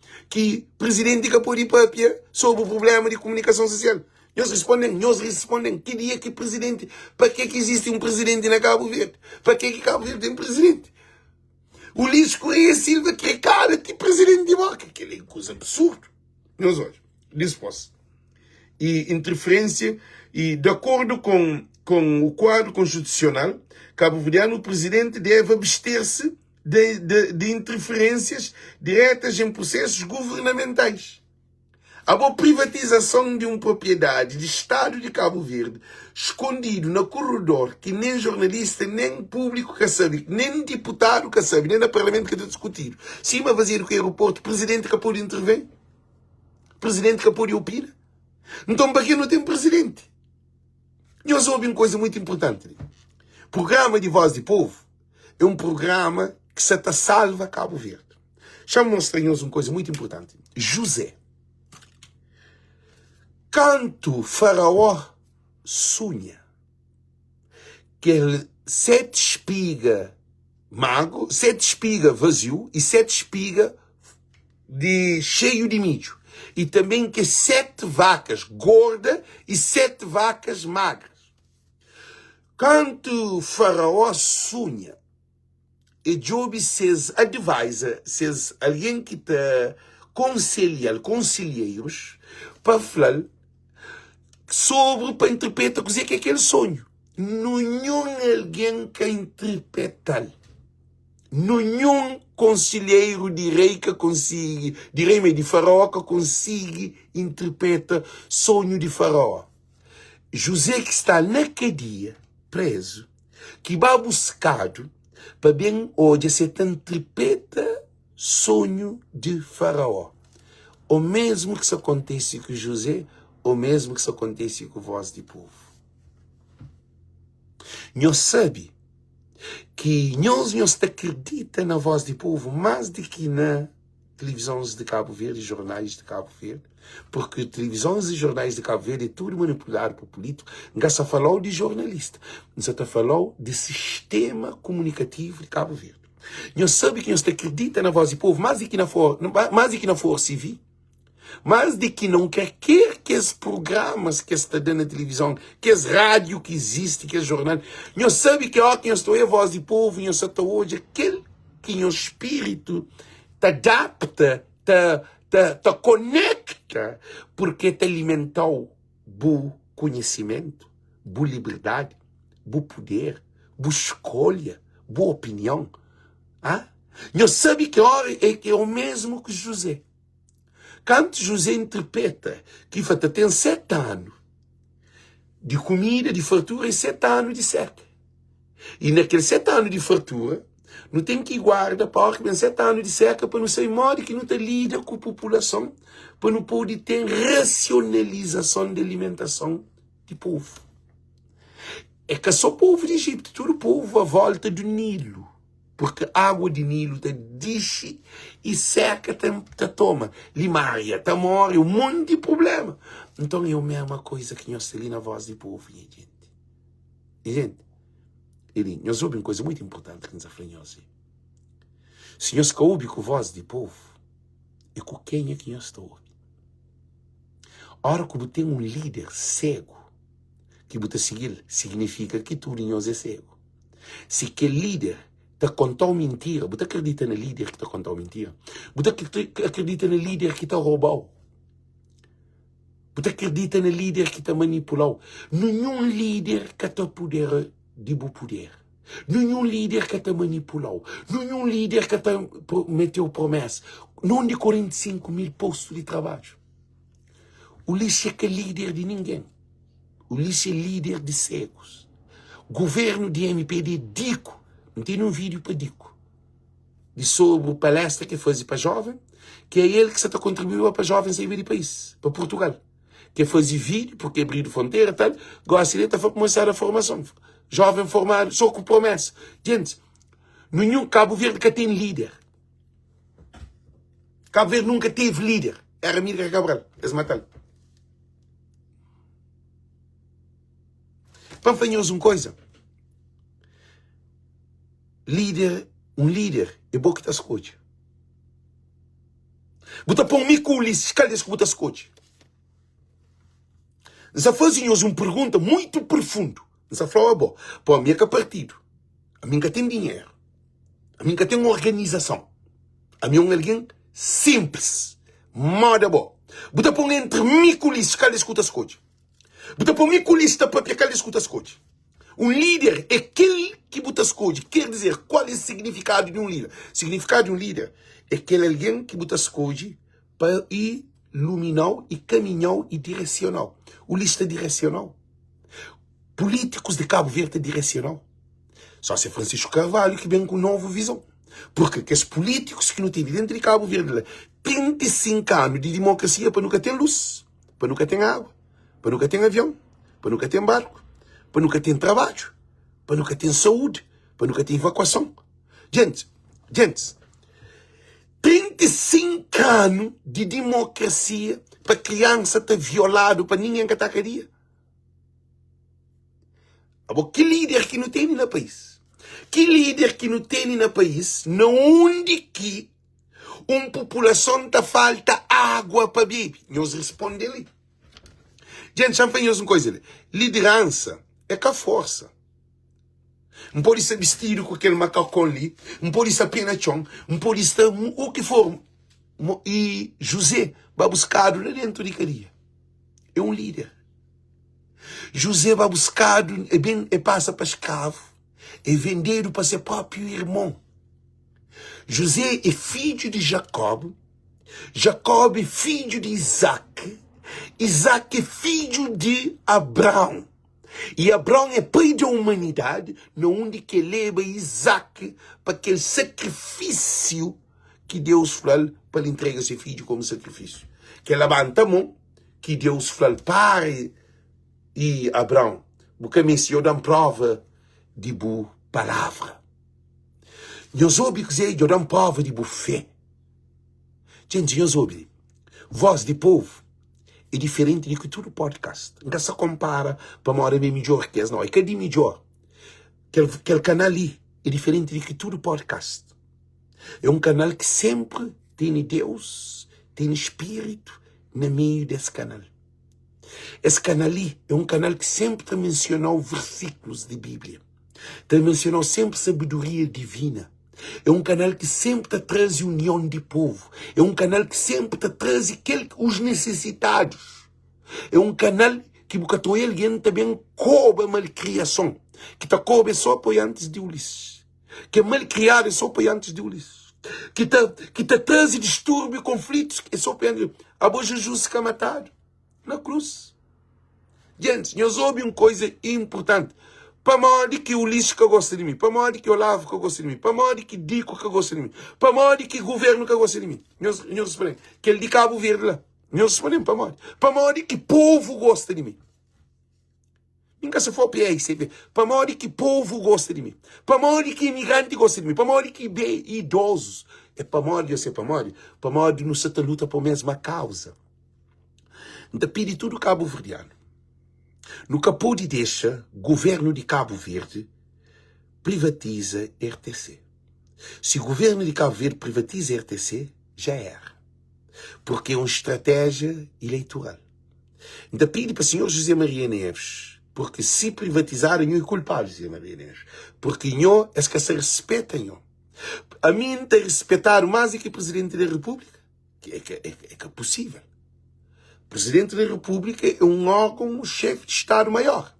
presidente que pôr papia sobre o problema de comunicação social. Nós respondem. Queria que o presidente... Para que existe um presidente na Cabo Verde? Para que Cabo Verde tem presidente? O Luís Correia Silva que é cara de presidente de boca. Que é coisa absurda. Nós olhamos. Disposto. E interferência, e de acordo com o quadro constitucional cabo-verdiano, o presidente deve abster-se de interferências diretas em processos governamentais. A boa privatização de uma propriedade de Estado de Cabo Verde, escondido no corredor, que nem jornalista, nem público que sabe, nem deputado que sabe, nem no parlamento que está discutido. Cima vazio do aeroporto, presidente que pode intervir? Presidente que pode opinar? Então, para que não tem presidente? Nós ouvimos uma coisa muito importante. O programa de Voz do Povo é um programa que se salva Cabo Verde. Chama-nos uma coisa muito importante. José. Canto faraó sonha que ele 7 espigas mago, 7 espigas vazio e 7 espigas cheio de milho. E também que 7 vacas gordas e 7 vacas magras. Quando o faraó sonha, e Job says advisor, says alguém que está conselheiros, para falar para interpretar o que é aquele sonho. Não há alguém que interpreta. Nenhum conselheiro de rei que consiga, de rei meio de faraó que consiga interpretar sonho de faraó. José que está naquele dia preso, que vai buscado para bem hoje se interpreta sonho de faraó. O mesmo que se acontece com José, o mesmo que se acontece com a Voz do Povo. Nós sabemos que nós acreditamos na Voz do Povo mais do que na televisões de Cabo Verde, jornais de Cabo Verde, porque televisões e jornais de Cabo Verde é tudo manipulado por político. Não se falou de jornalista, não se falou de sistema comunicativo de Cabo Verde. Nós sabemos que nós acreditamos na Voz do Povo mais do que na Força Civil, mais do que não quer que os programas que está dando na televisão, que as rádio que existe, que os jornais. Nós sabemos que ó, que nós estamos a Voz do Povo, nós estamos hoje, aquele que o espírito te adapta, te conecta, porque te alimentou bom conhecimento, boa liberdade, bom poder, boa escolha, boa opinião. Ah? Nós sabemos que hora é o mesmo que José. Quando José interpreta que tem 7 anos de comida, de fartura e 7 anos de seca. E naqueles 7 anos de fartura, não tem que guardar para que 7 anos de seca para não ser modo que não te lida com a população, para não poder ter racionalização de alimentação do povo. É que só o povo de Egito, todo o povo à volta do Nilo. Porque a água de Nilo te dixe e seca te toma. Limária, te morre, um monte de problema. Então é a mesma coisa que nós temos ali na Voz do Povo, gente. E, gente, nós ouvimos uma coisa muito importante que nos afranhou. Se nós ouvimos com a Voz do Povo, é com quem é que nós estamos ouvindo. A hora que você tem um líder cego, que você seguir, significa que tudo em nós é cego. Se aquele líder te contou mentira, você acredita no líder que te contou mentira? Você acredita no líder que te roubou? Você acredita no líder que te manipulou? Nenhum líder que te poder de bom poder. Nenhum líder que te manipulou. Nenhum líder que te meteu promessa. Não de 45 mil postos de trabalho. O lixo é que é líder de ninguém. O lixo é líder de cegos. Governo de MPD Dico. Não tem um vídeo para Dico. De sobre palestra que fazia para jovem, que é ele que está contribuindo para jovens sair do país, para Portugal. Que fazia vídeo, porque abriu fronteira, tal, gosta de começar a formação. Jovem formado, só com promessa. Gente, nenhum Cabo Verde que tem líder. Cabo Verde nunca teve líder. Era Amílcar Cabral, eles mataram. Para fazer uma coisa. Um líder é bom que está escute. Bota para um mico Ulisses, cadê que bota escute? Nós fazemos uma pergunta muito profunda. Nós falamos, bom, para mim que é partido. A mim que tem dinheiro. A mim que tem uma organização. A mim é alguém simples. Moda boa. Bota para um entre mico Ulisses, cadê que bota escute? Bota para um mico Ulisses, para cadê que bota escute? Um líder é aquele que bota escute. Quer dizer, qual é o significado de um líder? O significado de um líder é aquele alguém que bota escute para iluminar e caminhar e direcionar. O lista direcional. Políticos de Cabo Verde direcional. Só se é Francisco Carvalho que vem com nova visão. Porque aqueles políticos que não têm dentro de Cabo Verde 35 anos de democracia para nunca ter luz, para nunca ter água, para nunca ter avião, para nunca ter barco, para nunca ter trabalho, para nunca ter saúde, para nunca ter evacuação. Gente, 35 anos de democracia para criança estar violado, para ninguém que atacaria. Que líder que não tem no país? Que líder que não tem no país, onde que uma população está falta água para beber? Nós respondemos ali. Gente, já fazemos uma coisa ali. Liderança é com a força. Não pode ser vestido com aquele macacão ali, não pode ser penachão, não pode ser o que for. E José vai buscar lá dentro de cadeia. É um líder. José vai buscar, passa para escravo, é vendido para seu próprio irmão. José é filho de Jacob, Jacob é filho de Isaac, Isaac é filho de Abraão. E Abraão é pai da humanidade, onde que leva Isaac para aquele sacrifício que Deus falou para ele entregar seu filho como sacrifício. Que levanta a mão, que Deus falou para e Abraão, porque me ensinou dar prova de boa palavra. Nós ouvimos dizer, eu dou prova de boa fé. Gente, nós ouvimos, voz de povo é diferente de que tudo podcast. Nunca se compara para uma hora bem melhor que as não. É que é de melhor. Aquele canal ali é diferente de que tudo podcast. É um canal que sempre tem Deus, tem Espírito no meio desse canal. Esse canal ali é um canal que sempre te mencionou versículos de Bíblia. Te mencionou sempre sabedoria divina. É um canal que sempre te traz união de povo. É um canal que sempre te traz os necessitados. É um canal que alguém também coube a malcriação. Que te coube só apoiantes de Ulisses. Que é malcriado só apoiantes de Ulisses. Que te traz distúrbio, conflitos, é só apoiantes de Ulisses. Abo Jesus se matado na cruz. Gente, nós ouvimos uma coisa importante. Para modo que o Ulisses que gosta de mim, para modo que o Olavo que gosta de mim, para modo que Dico que gosta de mim, para modo que o governo que gosta de mim. Nós respondemos, que ele de Cabo Verde lá. Nós respondemos para modo que o povo gosta de mim. Nunca se for para aí, você vê. Para modo que o povo gosta de mim. Para modo que imigrante gosta de mim. Para modo que idosos. É para modo, eu sei para modo não se luta por a mesma causa. Então, pede tudo Cabo Verdeano. Nunca pode deixar o governo de Cabo Verde privatiza RTC. Se o governo de Cabo Verde privatiza RTC, já era. Porque é uma estratégia eleitoral. Então pede para o senhor José Maria Neves, porque se privatizarem, eu é culpado, José Maria Neves. Porque eu é que se respeita, eu. A mim tem respeitado mais do que o Presidente da República. É possível. O Presidente da República é um órgão, um chefe de Estado-Maior.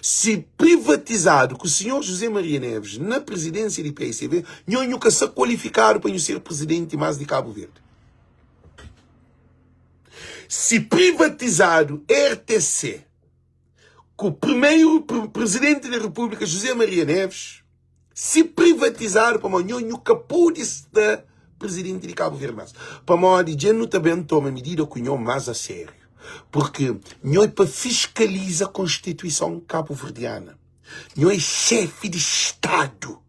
Se privatizado com o senhor José Maria Neves na presidência do PICV, eu nunca se qualificado para ser presidente mais de Cabo Verde. Se privatizado RTC que o primeiro presidente da República, José Maria Neves, se privatizar para o capô da presidente de Cabo Verde. Para o gente também toma medida com o mais a sério. Porque não é para fiscalizar a Constituição cabo-verdiana. Não é chefe de Estado.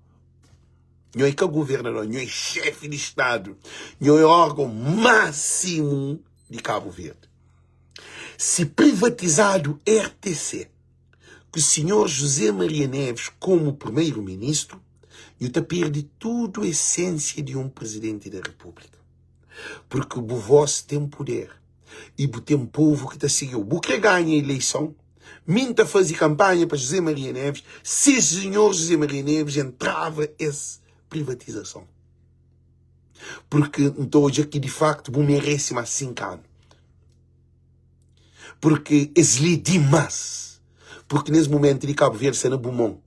Não é que governador, não é chefe de Estado. Não é órgão máximo de Cabo Verde. Se privatizado RTC, que o senhor José Maria Neves, como primeiro-ministro, perde tudo a essência de um presidente da República. Porque o vosso tem poder. E tem um povo que está seguindo. O que ganha a eleição, minta fazer campanha para José Maria Neves, se o senhor José Maria Neves entrava essa privatização. Porque então hoje aqui de facto merece mais 5 anos. Porque é demais. Porque nesse momento de Cabo Verde será bom.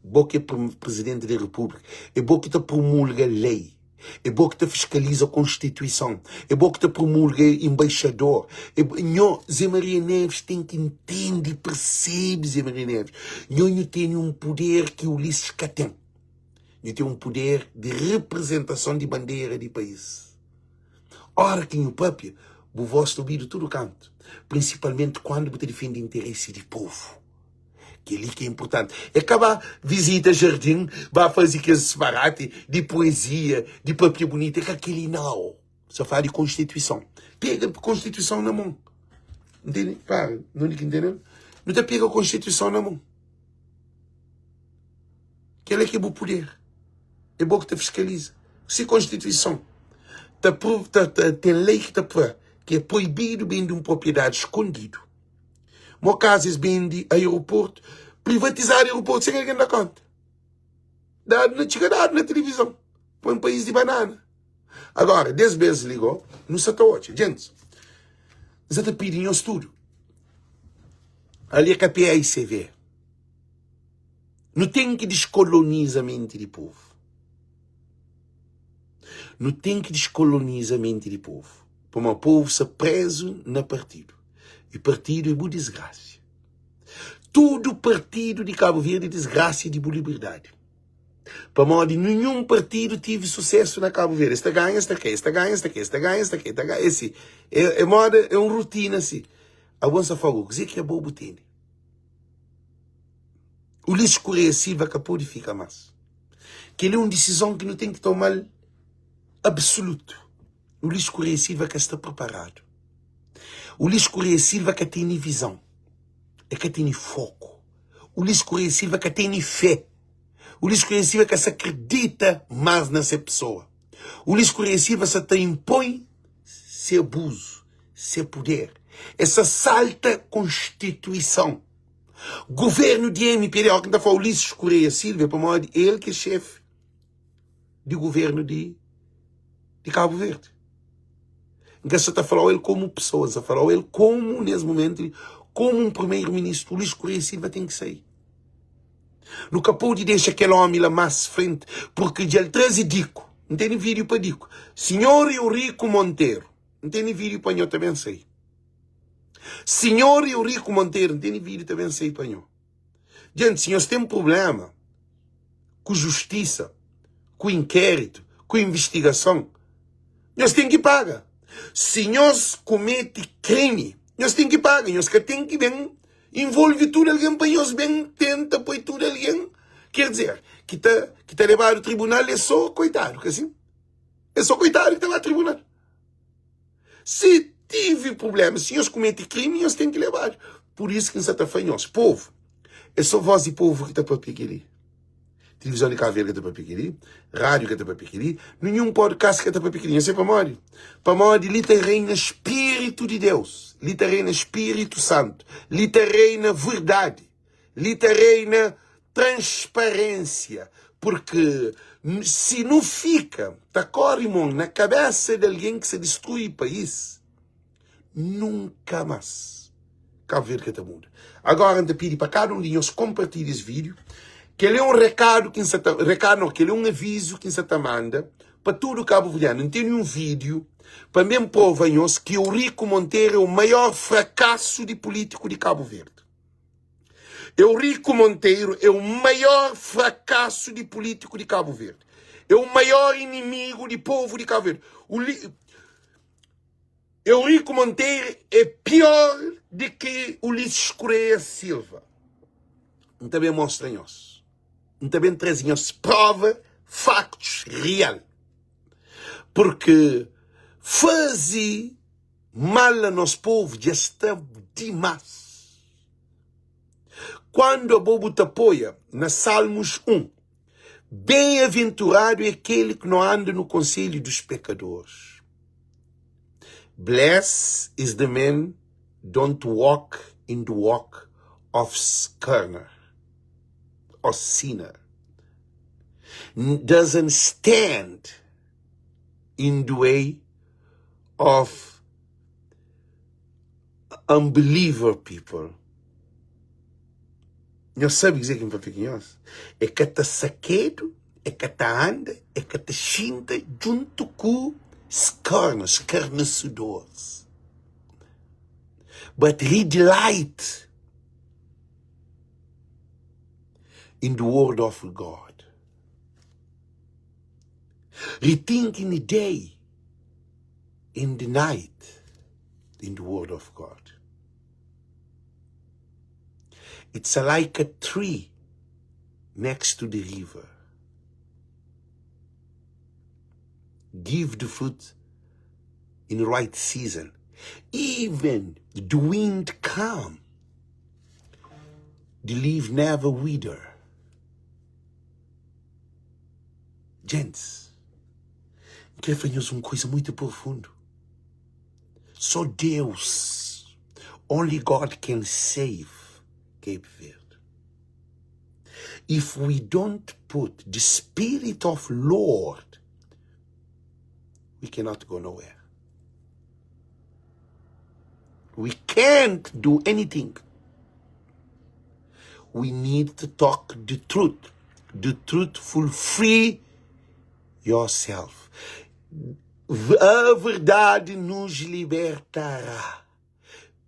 Bom que é presidente da República. É bom que promulga lei. É bom que fiscaliza a Constituição. É bom que promulga embaixador. Zé Maria Neves tem que entender e perceber, Zé Maria Neves. Não tem um poder que o Ulisses tem. Não tem um poder de representação de bandeira de país. Ora que o papi, o vosso ouvido todo canto. Principalmente quando você defende o interesse do povo. Que é ali que é importante. É acabar visita jardim, vai fazer que disparate de poesia, de papel bonito, é que aquele não. Só fala de Constituição. Pega a Constituição na mão. Entende? Para, não entendeu? Não te pega a Constituição na mão. Que ela é que é o poder. É bom que te fiscaliza. Se a Constituição tem lei que é proibido bem de uma propriedade escondido. No caso, bem de aeroporto, privatizar aeroporto sem alguém dar conta. Dado na televisão. Para um país de banana. Agora, 10 vezes ligou, não se está hoje. Gente, você está pedindo estudo. Ali é que a PICV. Não tem que descolonizar a mente do povo. Não tem que descolonizar a mente do povo. Para o povo ser preso na partido. E partido é boa desgraça. Todo partido de Cabo Verde é desgraça e de boa liberdade. Para modo nenhum partido teve sucesso na Cabo Verde. Esta ganha, esta aqui, esta ganha, esta aqui, esta ganha, esta aqui, esta ganha. Esse é moda, é uma rotina assim. A bonsa falou, dizer que é bobo tem. O Ulisses Correia Silva acabou de ficar mais. Que ele é uma decisão que não tem que tomar absoluto. O Ulisses Correia Silva que está preparado. O Ulisses Correia Silva que tem visão. É que tem foco. O Ulisses Correia Silva que tem fé. O Ulisses Correia Silva que se acredita mais nessa pessoa. O Ulisses Correia Silva se te impõe seu abuso, seu poder. Essa salta Constituição. Governo de MPD, que está falando Ulisses Correia Silva, para modo ele que é chefe do governo de Cabo Verde. Então você está falando ele como pessoa, você está falando ele como, nesse momento, como um primeiro-ministro. O Ulisses Correia Silva tem que sair. Nunca pode deixar aquele homem lá mais frente, porque ele traz Dico. Não tem vídeo para Dico. Senhor Eurico Monteiro. Não tem vídeo para eu também sair. Senhor Eurico Monteiro. Não tem vídeo também sair para eu. Gente, senhores têm um problema com justiça, com inquérito, com investigação. Nós temos que pagar. Se nós cometemos crime, nós temos que pagar. Nós temos que bem envolver tudo alguém para nós bem tenta pôr tudo alguém. Quer dizer, que está levado ao tribunal é só coitado, que assim? É só coitado que está lá ao tribunal. Se tive problema, se nós cometemos crime, nós temos que levar. Por isso que nós está falando. Povo, é só voz de povo que está para piquerir. Televisão de Cabo Verde que está para piquerir, rádio que está para piquerir, nenhum podcast que está para piquerir. Isso é para morrer. Para morrer, ali reina Espírito de Deus, ali reina Espírito Santo, ali reina verdade, ali reina transparência. Porque se não fica, tá corrimão na cabeça de alguém que se destrui o país, nunca mais Cabo Verde que está muda. Agora, anda pedir para cada um de nós compartilhar esse vídeo. Que ele é um recado, que ele é um aviso que se manda para todo o Cabo Verdeano. Não tem um vídeo para mesmo provar-nos que o Eurico Monteiro é o maior fracasso de político de Cabo Verde. Eurico Monteiro é o maior fracasso de político de Cabo Verde. É o maior inimigo de povo de Cabo Verde. Eurico Monteiro é pior do que Ulisses Correia Silva. Não também mostra-nos. Não também trazem-nos prova, factos real. Porque fazer mal a nosso povo já está demais. Quando a Bobo te apoia, na Salmos 1, bem-aventurado é aquele que não anda no conselho dos pecadores. Blessed is the man don't walk in the walk of scorner or sinner. Doesn't stand in the way of unbeliever people. Não sabe dizer quem vai ficar em nós? É que está saquedo, é que está anda, é que está chinta junto com escarnecedores. But he delight in the word of God. He think in the day, in the night, in the word of God. It's like a tree next to the river. Give the fruit in the right season. Even the wind come, the leaf never wither. Gents, quero fazer uma coisa muito profunda. Só Deus, only God can save Cape Verde. If we don't put the Spirit of Lord, we cannot go nowhere. We can't do anything. We need to talk the truth. The truth will free yourself. A verdade nos libertará.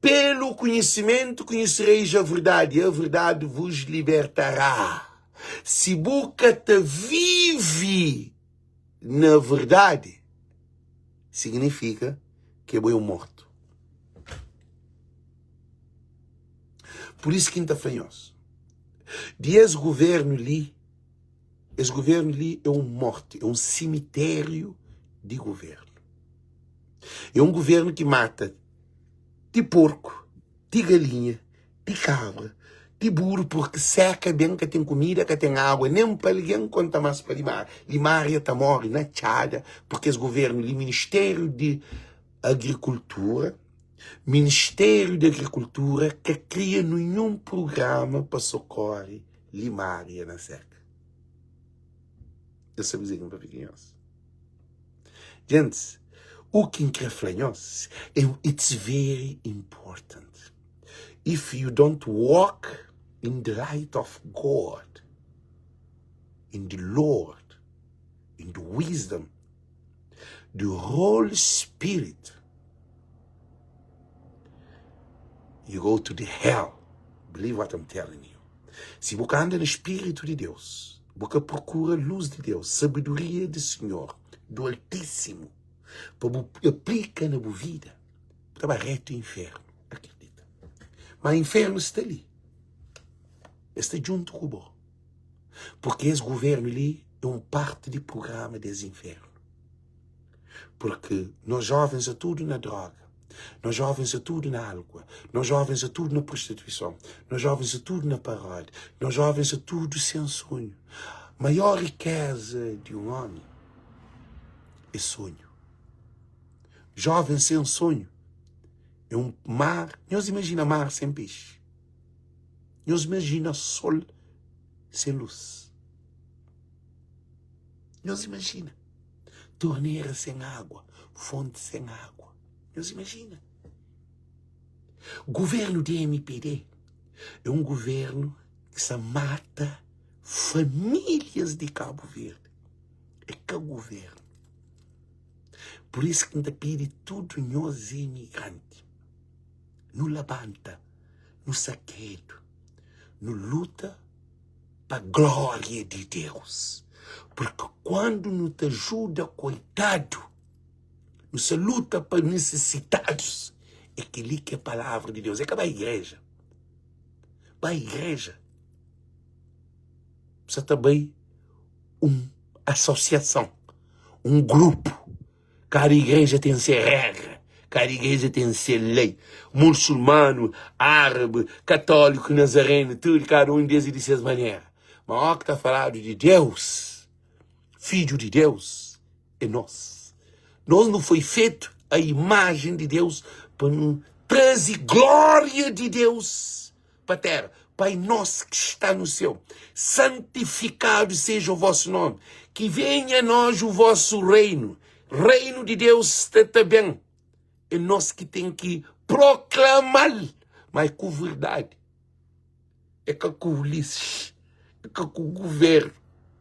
Pelo conhecimento conhecereis a verdade vos libertará. Se boca te vive na verdade, significa que é bem morto. Por isso que fanhoso. De ex-governo ali é um morte, é um cemitério de governo. É um governo que mata de porco, de galinha, de cabra, de burro, porque seca bem que tem comida, que tem água, nem para ninguém conta mais para limar. Limária está morre na chada, porque esse governo, o Ministério de Agricultura, que cria nenhum programa para socorrer limária na seca. Eu sabia que não para pequenos. Gente, o que incrível it's very important. If you don't walk in the light of God, in the Lord, in the wisdom, the Holy Spirit, you go to the hell. Believe what I'm telling you. Se você anda no Espírito de Deus, você procura a luz de Deus, sabedoria do Senhor, do Altíssimo, para aplicar na sua vida, para reto o inferno. Acredita. Mas o inferno está ali. Está junto com o bom. Porque esse governo ali é parte do programa desse inferno. Porque nós jovens é tudo na droga. Nós jovens é tudo na álcool. Nós jovens é tudo na prostituição. Nós jovens é tudo na paródia. Nós jovens é tudo sem sonho. Maior riqueza de um homem é sonho. Jovem sem sonho é um mar. Nós imagina mar sem peixe. Nós imagina sol sem luz. Nós imagina torneira sem água, fonte sem água. Nós imagina. O governo de MPD é um governo que se mata famílias de Cabo Verde. É que governo. Por isso que ainda pede tudo nós imigrantes. No labanta, no saquedo, não luta para a glória de Deus. Porque quando não te ajuda, coitado, não se luta para necessitados, é que ali que é a palavra de Deus. É que vai à igreja. Vai à igreja. Precisa também uma associação, um grupo. Cada igreja tem ser regra. Cada igreja tem ser lei. Muçulmano, árabe, católico, nazareno, tudo, cada um deles de suas maneiras. Mas ó que está falando de Deus, filho de Deus, é nós. Nós não foi feito a imagem de Deus para não trazer glória de Deus para a terra. Pai nosso que está no céu, santificado seja o vosso nome. Que venha a nós o vosso reino. Reino de Deus está bem. É nós que tem que proclamar, mas com verdade. É com Ulisses, é com o governo,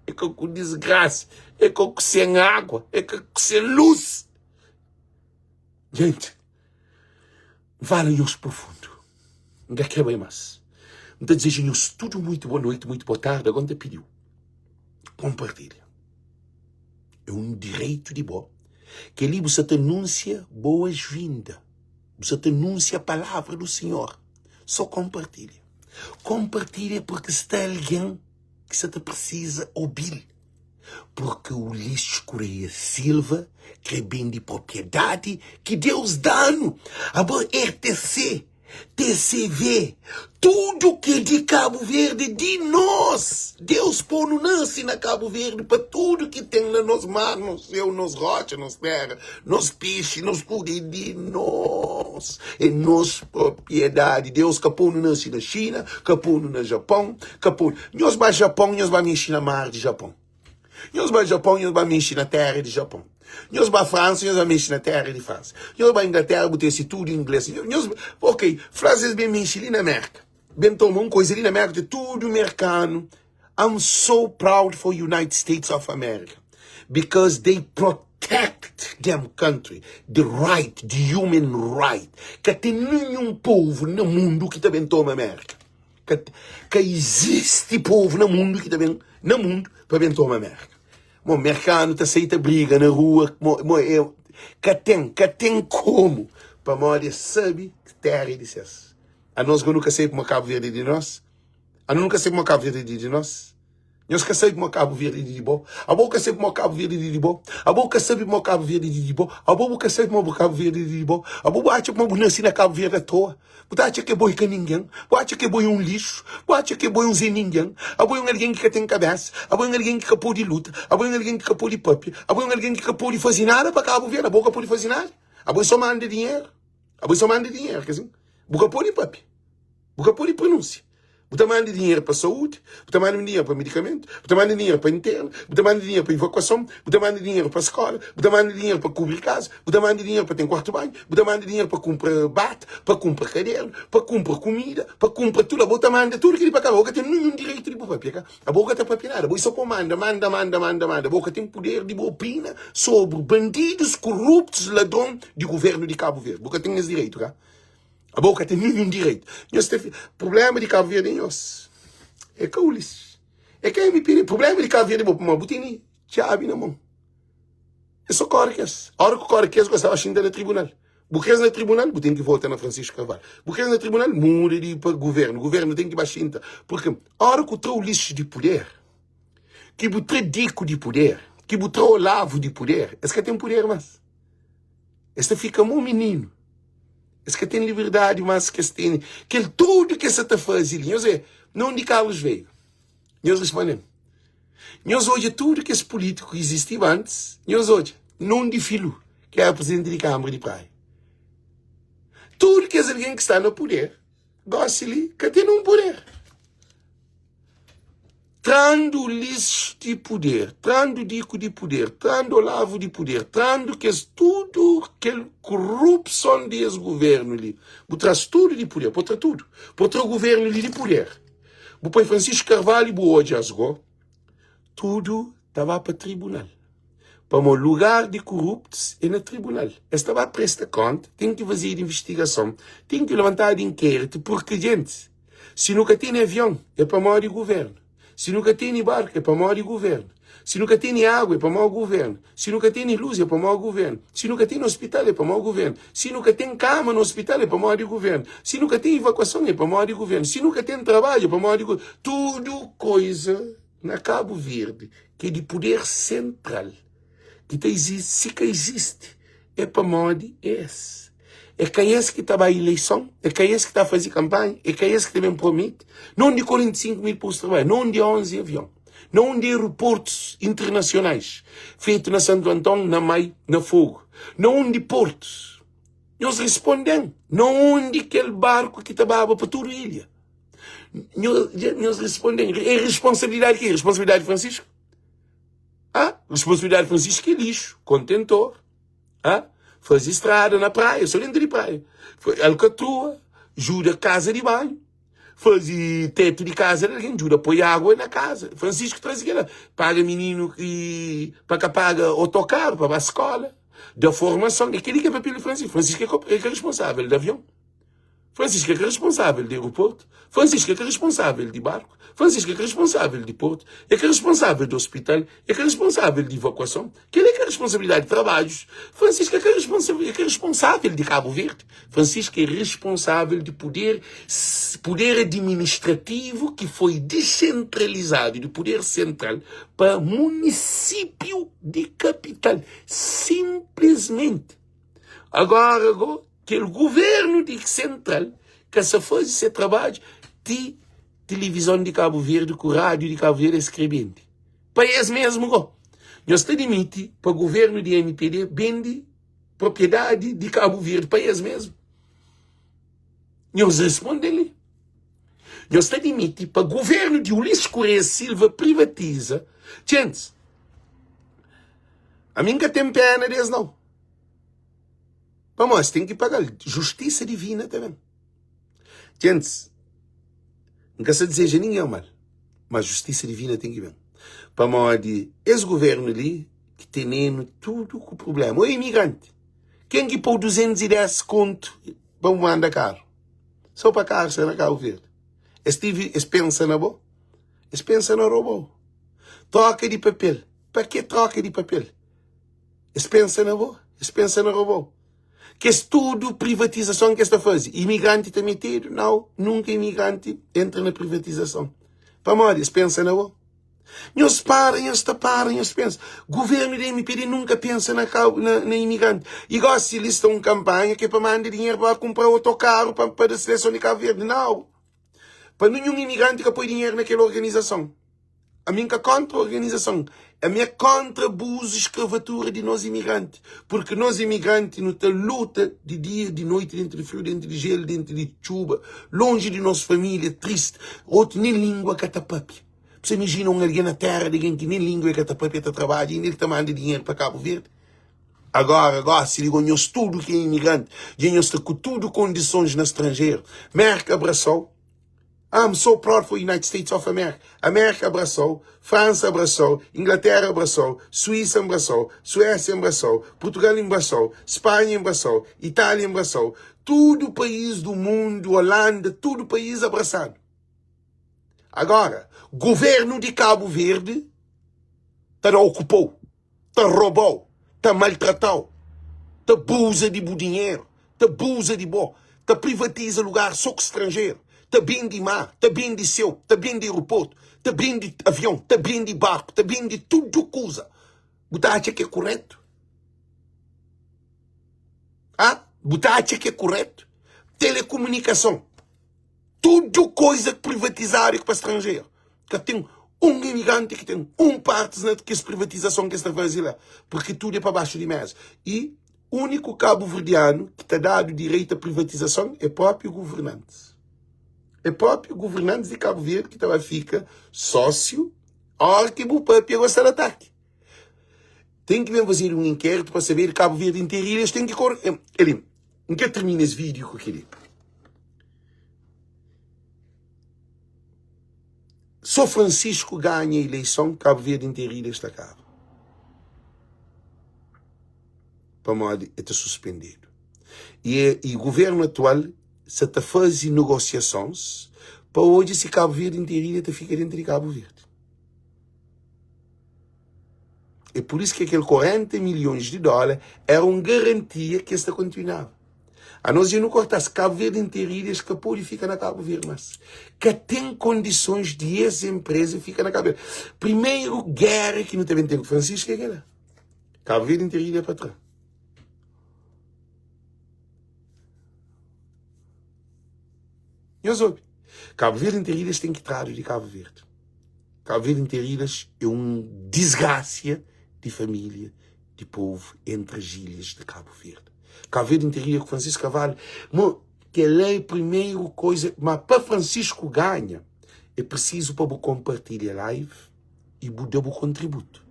é com desgraça, é com sem água, é com sem luz. Gente, vale-nos profundo. Não quer bem mais. Não desejo-nos tudo muito boa noite, muito boa tarde. Agora te pediu. Compartilha. É um direito de bom. Que ali você te anuncia boas-vindas. Você te anuncia a palavra do Senhor. Só compartilha. Compartilha porque se tem alguém que você te precisa ouvir. Porque o Ulisses Correia Silva quer bem de propriedade que Deus dá-no. A RTC, TCV, tudo que é de Cabo Verde, de nós. Deus pôr no nasce na Cabo Verde para tudo que tem na nos mar, nos céu, nos rochas, nos terra, nos peixes, nos curi de nós. É nossa propriedade. Deus que pôr no nasce na China, que pôr no Japão, que pôr. Nós vai Japão, nós vai mexer na mar de Japão. Nós vai Japão, nós vai mexer na terra de Japão. Nós vai França, nós vai mexer na terra de França. Nós vai Inglaterra, botar-se tudo em inglês. Ok, frases bem mexer ali na América. Bem tomar uma coisa ali na América, tudo americano. I'm so proud for United States of America. Because they protect them country. The right, the human right. Que tem nenhum povo no mundo que também toma América. Que existe povo no mundo que também, no mundo, para bem tomar América. O americano te aceita briga na rua, que tem como, para morrer, sabe, que terra ele dissesse. A nós que nunca sei como Cabo Verde de nós, a nunca sei como Cabo Verde de nós, nós que sei como Cabo Verde de bom, a boca sei como Cabo Verde de bom, a boca sabe como Cabo Verde de bom, a boca sei como Cabo Verde de bom, a boca acha como nasci na Cabo Verde à toa. Você acha que é boi que ninguém? Você acha que é boi um lixo? Você acha que é boi um zé ninguém? A boi alguém que tem cabeça? A boi alguém que capou de luta? A boi alguém que capou de papi? A boi alguém que capou de fazer nada para Cabo Verde? A boca pode fazer nada? A boi só manda dinheiro? A boi só manda dinheiro, quer dizer? Boca pode papi? Boca pode pronúncia? Você manda dinheiro para saúde, você manda dinheiro para medicamento, você manda dinheiro para interno, você manda dinheiro para evacuação, você manda dinheiro para escola, você manda dinheiro para cobrir casa, você manda dinheiro para ter quarto banho, você manda dinheiro para comprar bate, para comprar cadeiro, para comprar comida, para comprar tudo. A boca manda tudo que ele para cá. A boca tem nenhum direito de papel. A boca tem papel nada. A boca só manda. A boca tem poder de opina sobre bandidos corruptos, ladrões do governo de Cabo Verde. A boca tem esse direito, cara. A boca tem nenhum direito. O problema de Cabo Verde é que Ulisses. É que me pede. O problema de Cabo Verde é uma botini chave na mão. É só correques. A hora que o correques gostava de no tribunal. Porque no tribunal, tem que voltar na Francisco Carvalho. Porque no tribunal, muda de governo. O governo tem que baixar. Porque a hora que o Ulisses de poder, que o dico de poder, que o Olavo de poder, esse que tem poder mais. Esse fica um menino. Esse que tem liberdade, mas que tem que tudo que você está fazendo. Eu sei, não de Carlos veio. Nós respondemos. Nós hoje tudo que esse político existiu antes, nós hoje não de Filho, que é o presidente da Câmara de Praia. Tudo que é alguém que está no poder, gosta de que tem um poder. Trando lixo de poder, trando dico de poder, trando lavo de poder, trando que é tudo que corrupção desse governo ali. Traz tudo de poder, pode tudo. Pode o governo ali de poder. O pai Francisco Carvalho, hoje asgou, tudo estava para tribunal. Para um lugar de corruptos é no tribunal. Estava a prestar conta, tem que fazer investigação, tem que levantar de inquérito, porque, gente, Se nunca tem avião, é para maior governo. Se nunca tem barco, é para maior governo. Se nunca tem água, é para maior governo. Se nunca tem luz, é para maior governo. Se nunca tem hospital, é para maior governo. Se nunca tem cama no hospital, é para maior governo. Se nunca tem evacuação, é para maior governo. Se nunca tem trabalho, é para maior governo. Tudo coisa na Cabo Verde, que é de poder central, que existe, se que existe, é para maior esse. É quem é que está a eleição, é quem é que está a fazer campanha, é quem é que também promete. Não de 45 mil postos de trabalho, não de 11 aviões. Não de aeroportos internacionais, feitos na Santo Antônio, na Mai, na Fogo. Não de portos. Nós respondemos. Não de aquele barco que estava para toda a ilha. Nós respondemos. É responsabilidade que é? Responsabilidade de Francisco? Responsabilidade de Francisco é lixo, contentor. Faz estrada na praia, só dentro de praia. Alcatrua, ajuda casa de banho. Fazia teto de casa, alguém ajuda a pôr água na casa. Francisco traz aquela, paga menino para paga autocarro, para a escola, da formação. Aquele que é papel de Francisco. Francisco é responsável de avião. Francisco é responsável de aeroporto. Francisco é responsável de barco. Francisco é responsável de porto. É responsável do hospital. É responsável de evacuação. Que ele é responsabilidade de trabalhos. Francisco é responsável de Cabo Verde. Francisco é responsável de poder administrativo que foi descentralizado de poder central para município de capital. Simplesmente. Agora, aquele governo de central que se faz esse trabalho de televisão de Cabo Verde, com rádio de Cabo Verde escrevendo. País mesmo, nós te admite para o governo de MPD vende propriedade de Cabo Verde, país mesmo. Nós respondemos. Nós te admite para o governo de Ulisses Correia Silva privatiza. Gente, a mim que tem pena deles não. Mas tem que pagar justiça divina também. Gente, nunca se deseja ninguém mal, mas justiça divina tem que vir. Para esse governo ali, que tem tudo com problema. O imigrante, quem que pôr 210 conto para mandar carro? Só para carro, se na Cabo Verde. Eles pensam na boa? Eles pensam na robô. Troca de papel. Para que troca de papel? Eles pensam na boa? Eles pensam na robô. Que é tudo privatização que está fazendo. Imigrante está metido? Não, nunca imigrante entra na privatização. Para morrer, eles pensam na boa. Eles param, eles pensam. Governo da MPD nunca pensa na imigrante. E gosta se eles estão em campanha que é para mandar dinheiro para comprar autocarro para a seleção de Cabo Verde. Não. Para nenhum imigrante que põe dinheiro naquela organização. A minha contra a organização. A minha contra abuso e escravatura de nós imigrantes. Porque nós imigrantes não temos luta de dia, de noite, dentro de frio, dentro de gelo, dentro de chuva, longe de nossa família, triste. Outro nem língua catapapi. Você imagina alguém na terra, alguém que nem língua catapapi está trabalhando, e ele está mandando dinheiro para Cabo Verde? Agora, se ligam tudo que é imigrante, ganhamos com tudo condições no estrangeiro. Merca abraçou. I'm so proud for the United States of America. América abraçou, França abraçou, Inglaterra abraçou, Suíça abraçou, Suécia abraçou, Portugal abraçou, Espanha abraçou, Itália abraçou. Todo país do mundo, Holanda, todo país abraçado. Agora, governo de Cabo Verde te ocupou, te roubou, te maltratou, te abusa de dinheiro, te abusa de bom, te privatiza lugar só que estrangeiro. Te vende mar, te vende céu, te vende aeroporto, te vende avião, te vende barco, te vende tudo coisa. Você acha que é correto? Você acha que é correto? Telecomunicação. Tudo coisa privatizada para estrangeiro. Que tem um imigrante que tem parte que essa privatização que está fazendo lá. Porque tudo é para baixo de mesa. E o único cabo-verdiano que está dado direito à privatização é o próprio governante. É próprio governante de Cabo Verde que fica sócio, hora que o papi gosta de ataque. Tem que fazer um inquérito para saber Cabo Verde inteiro, eles têm que correr. Ele, em que termina esse vídeo com aquele? Só Francisco ganha a eleição, Cabo Verde inteiro está caro. Para modo é suspendido. E o governo atual se está fazendo negociações Para hoje, se Cabo Verde inteiro te fica dentro de Cabo Verde. É por isso que aquele 40 milhões de dólares era uma garantia que esta continuava. A nós não cortasse Cabo Verde inteiro e escapou e fica na Cabo Verde, mas que tem condições de essa empresa fica na Cabo Verde. Primeiro guerra que não teve tempo Francisco é aquela. Cabo Verde inteiro é para trás. Eu soube. Cabo Verde inteiro tem que trazer de Cabo Verde. Cabo Verde inteiro é uma desgraça de família, de povo, entre as ilhas de Cabo Verde. Cabo Verde inteiro com Francisco Carvalho, mas que é a primeira coisa, mas para Francisco ganha, é preciso para compartilhar a live e dar o contributo.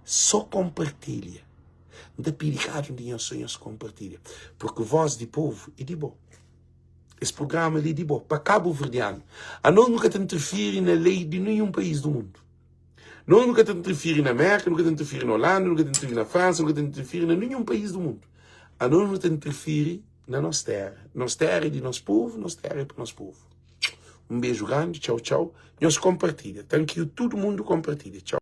Só compartilha. Não dá piricado dinheiro, sonhos compartilha. Porque voz de povo é de bom. Esse programa é de bom. Para Cabo Verdeano, a nós nunca te interfere na lei de nenhum país do mundo. Nós nunca te interfere na América, nunca te interfere na Holanda, nunca te interfere na França, nunca te interfere em nenhum país do mundo. A nós não te interfere na nossa terra. Nossa terra é de nosso povo, nossa terra é para nosso povo. Um beijo grande, tchau, tchau. Nós compartilha. Thank you, todo mundo compartilha. Tchau.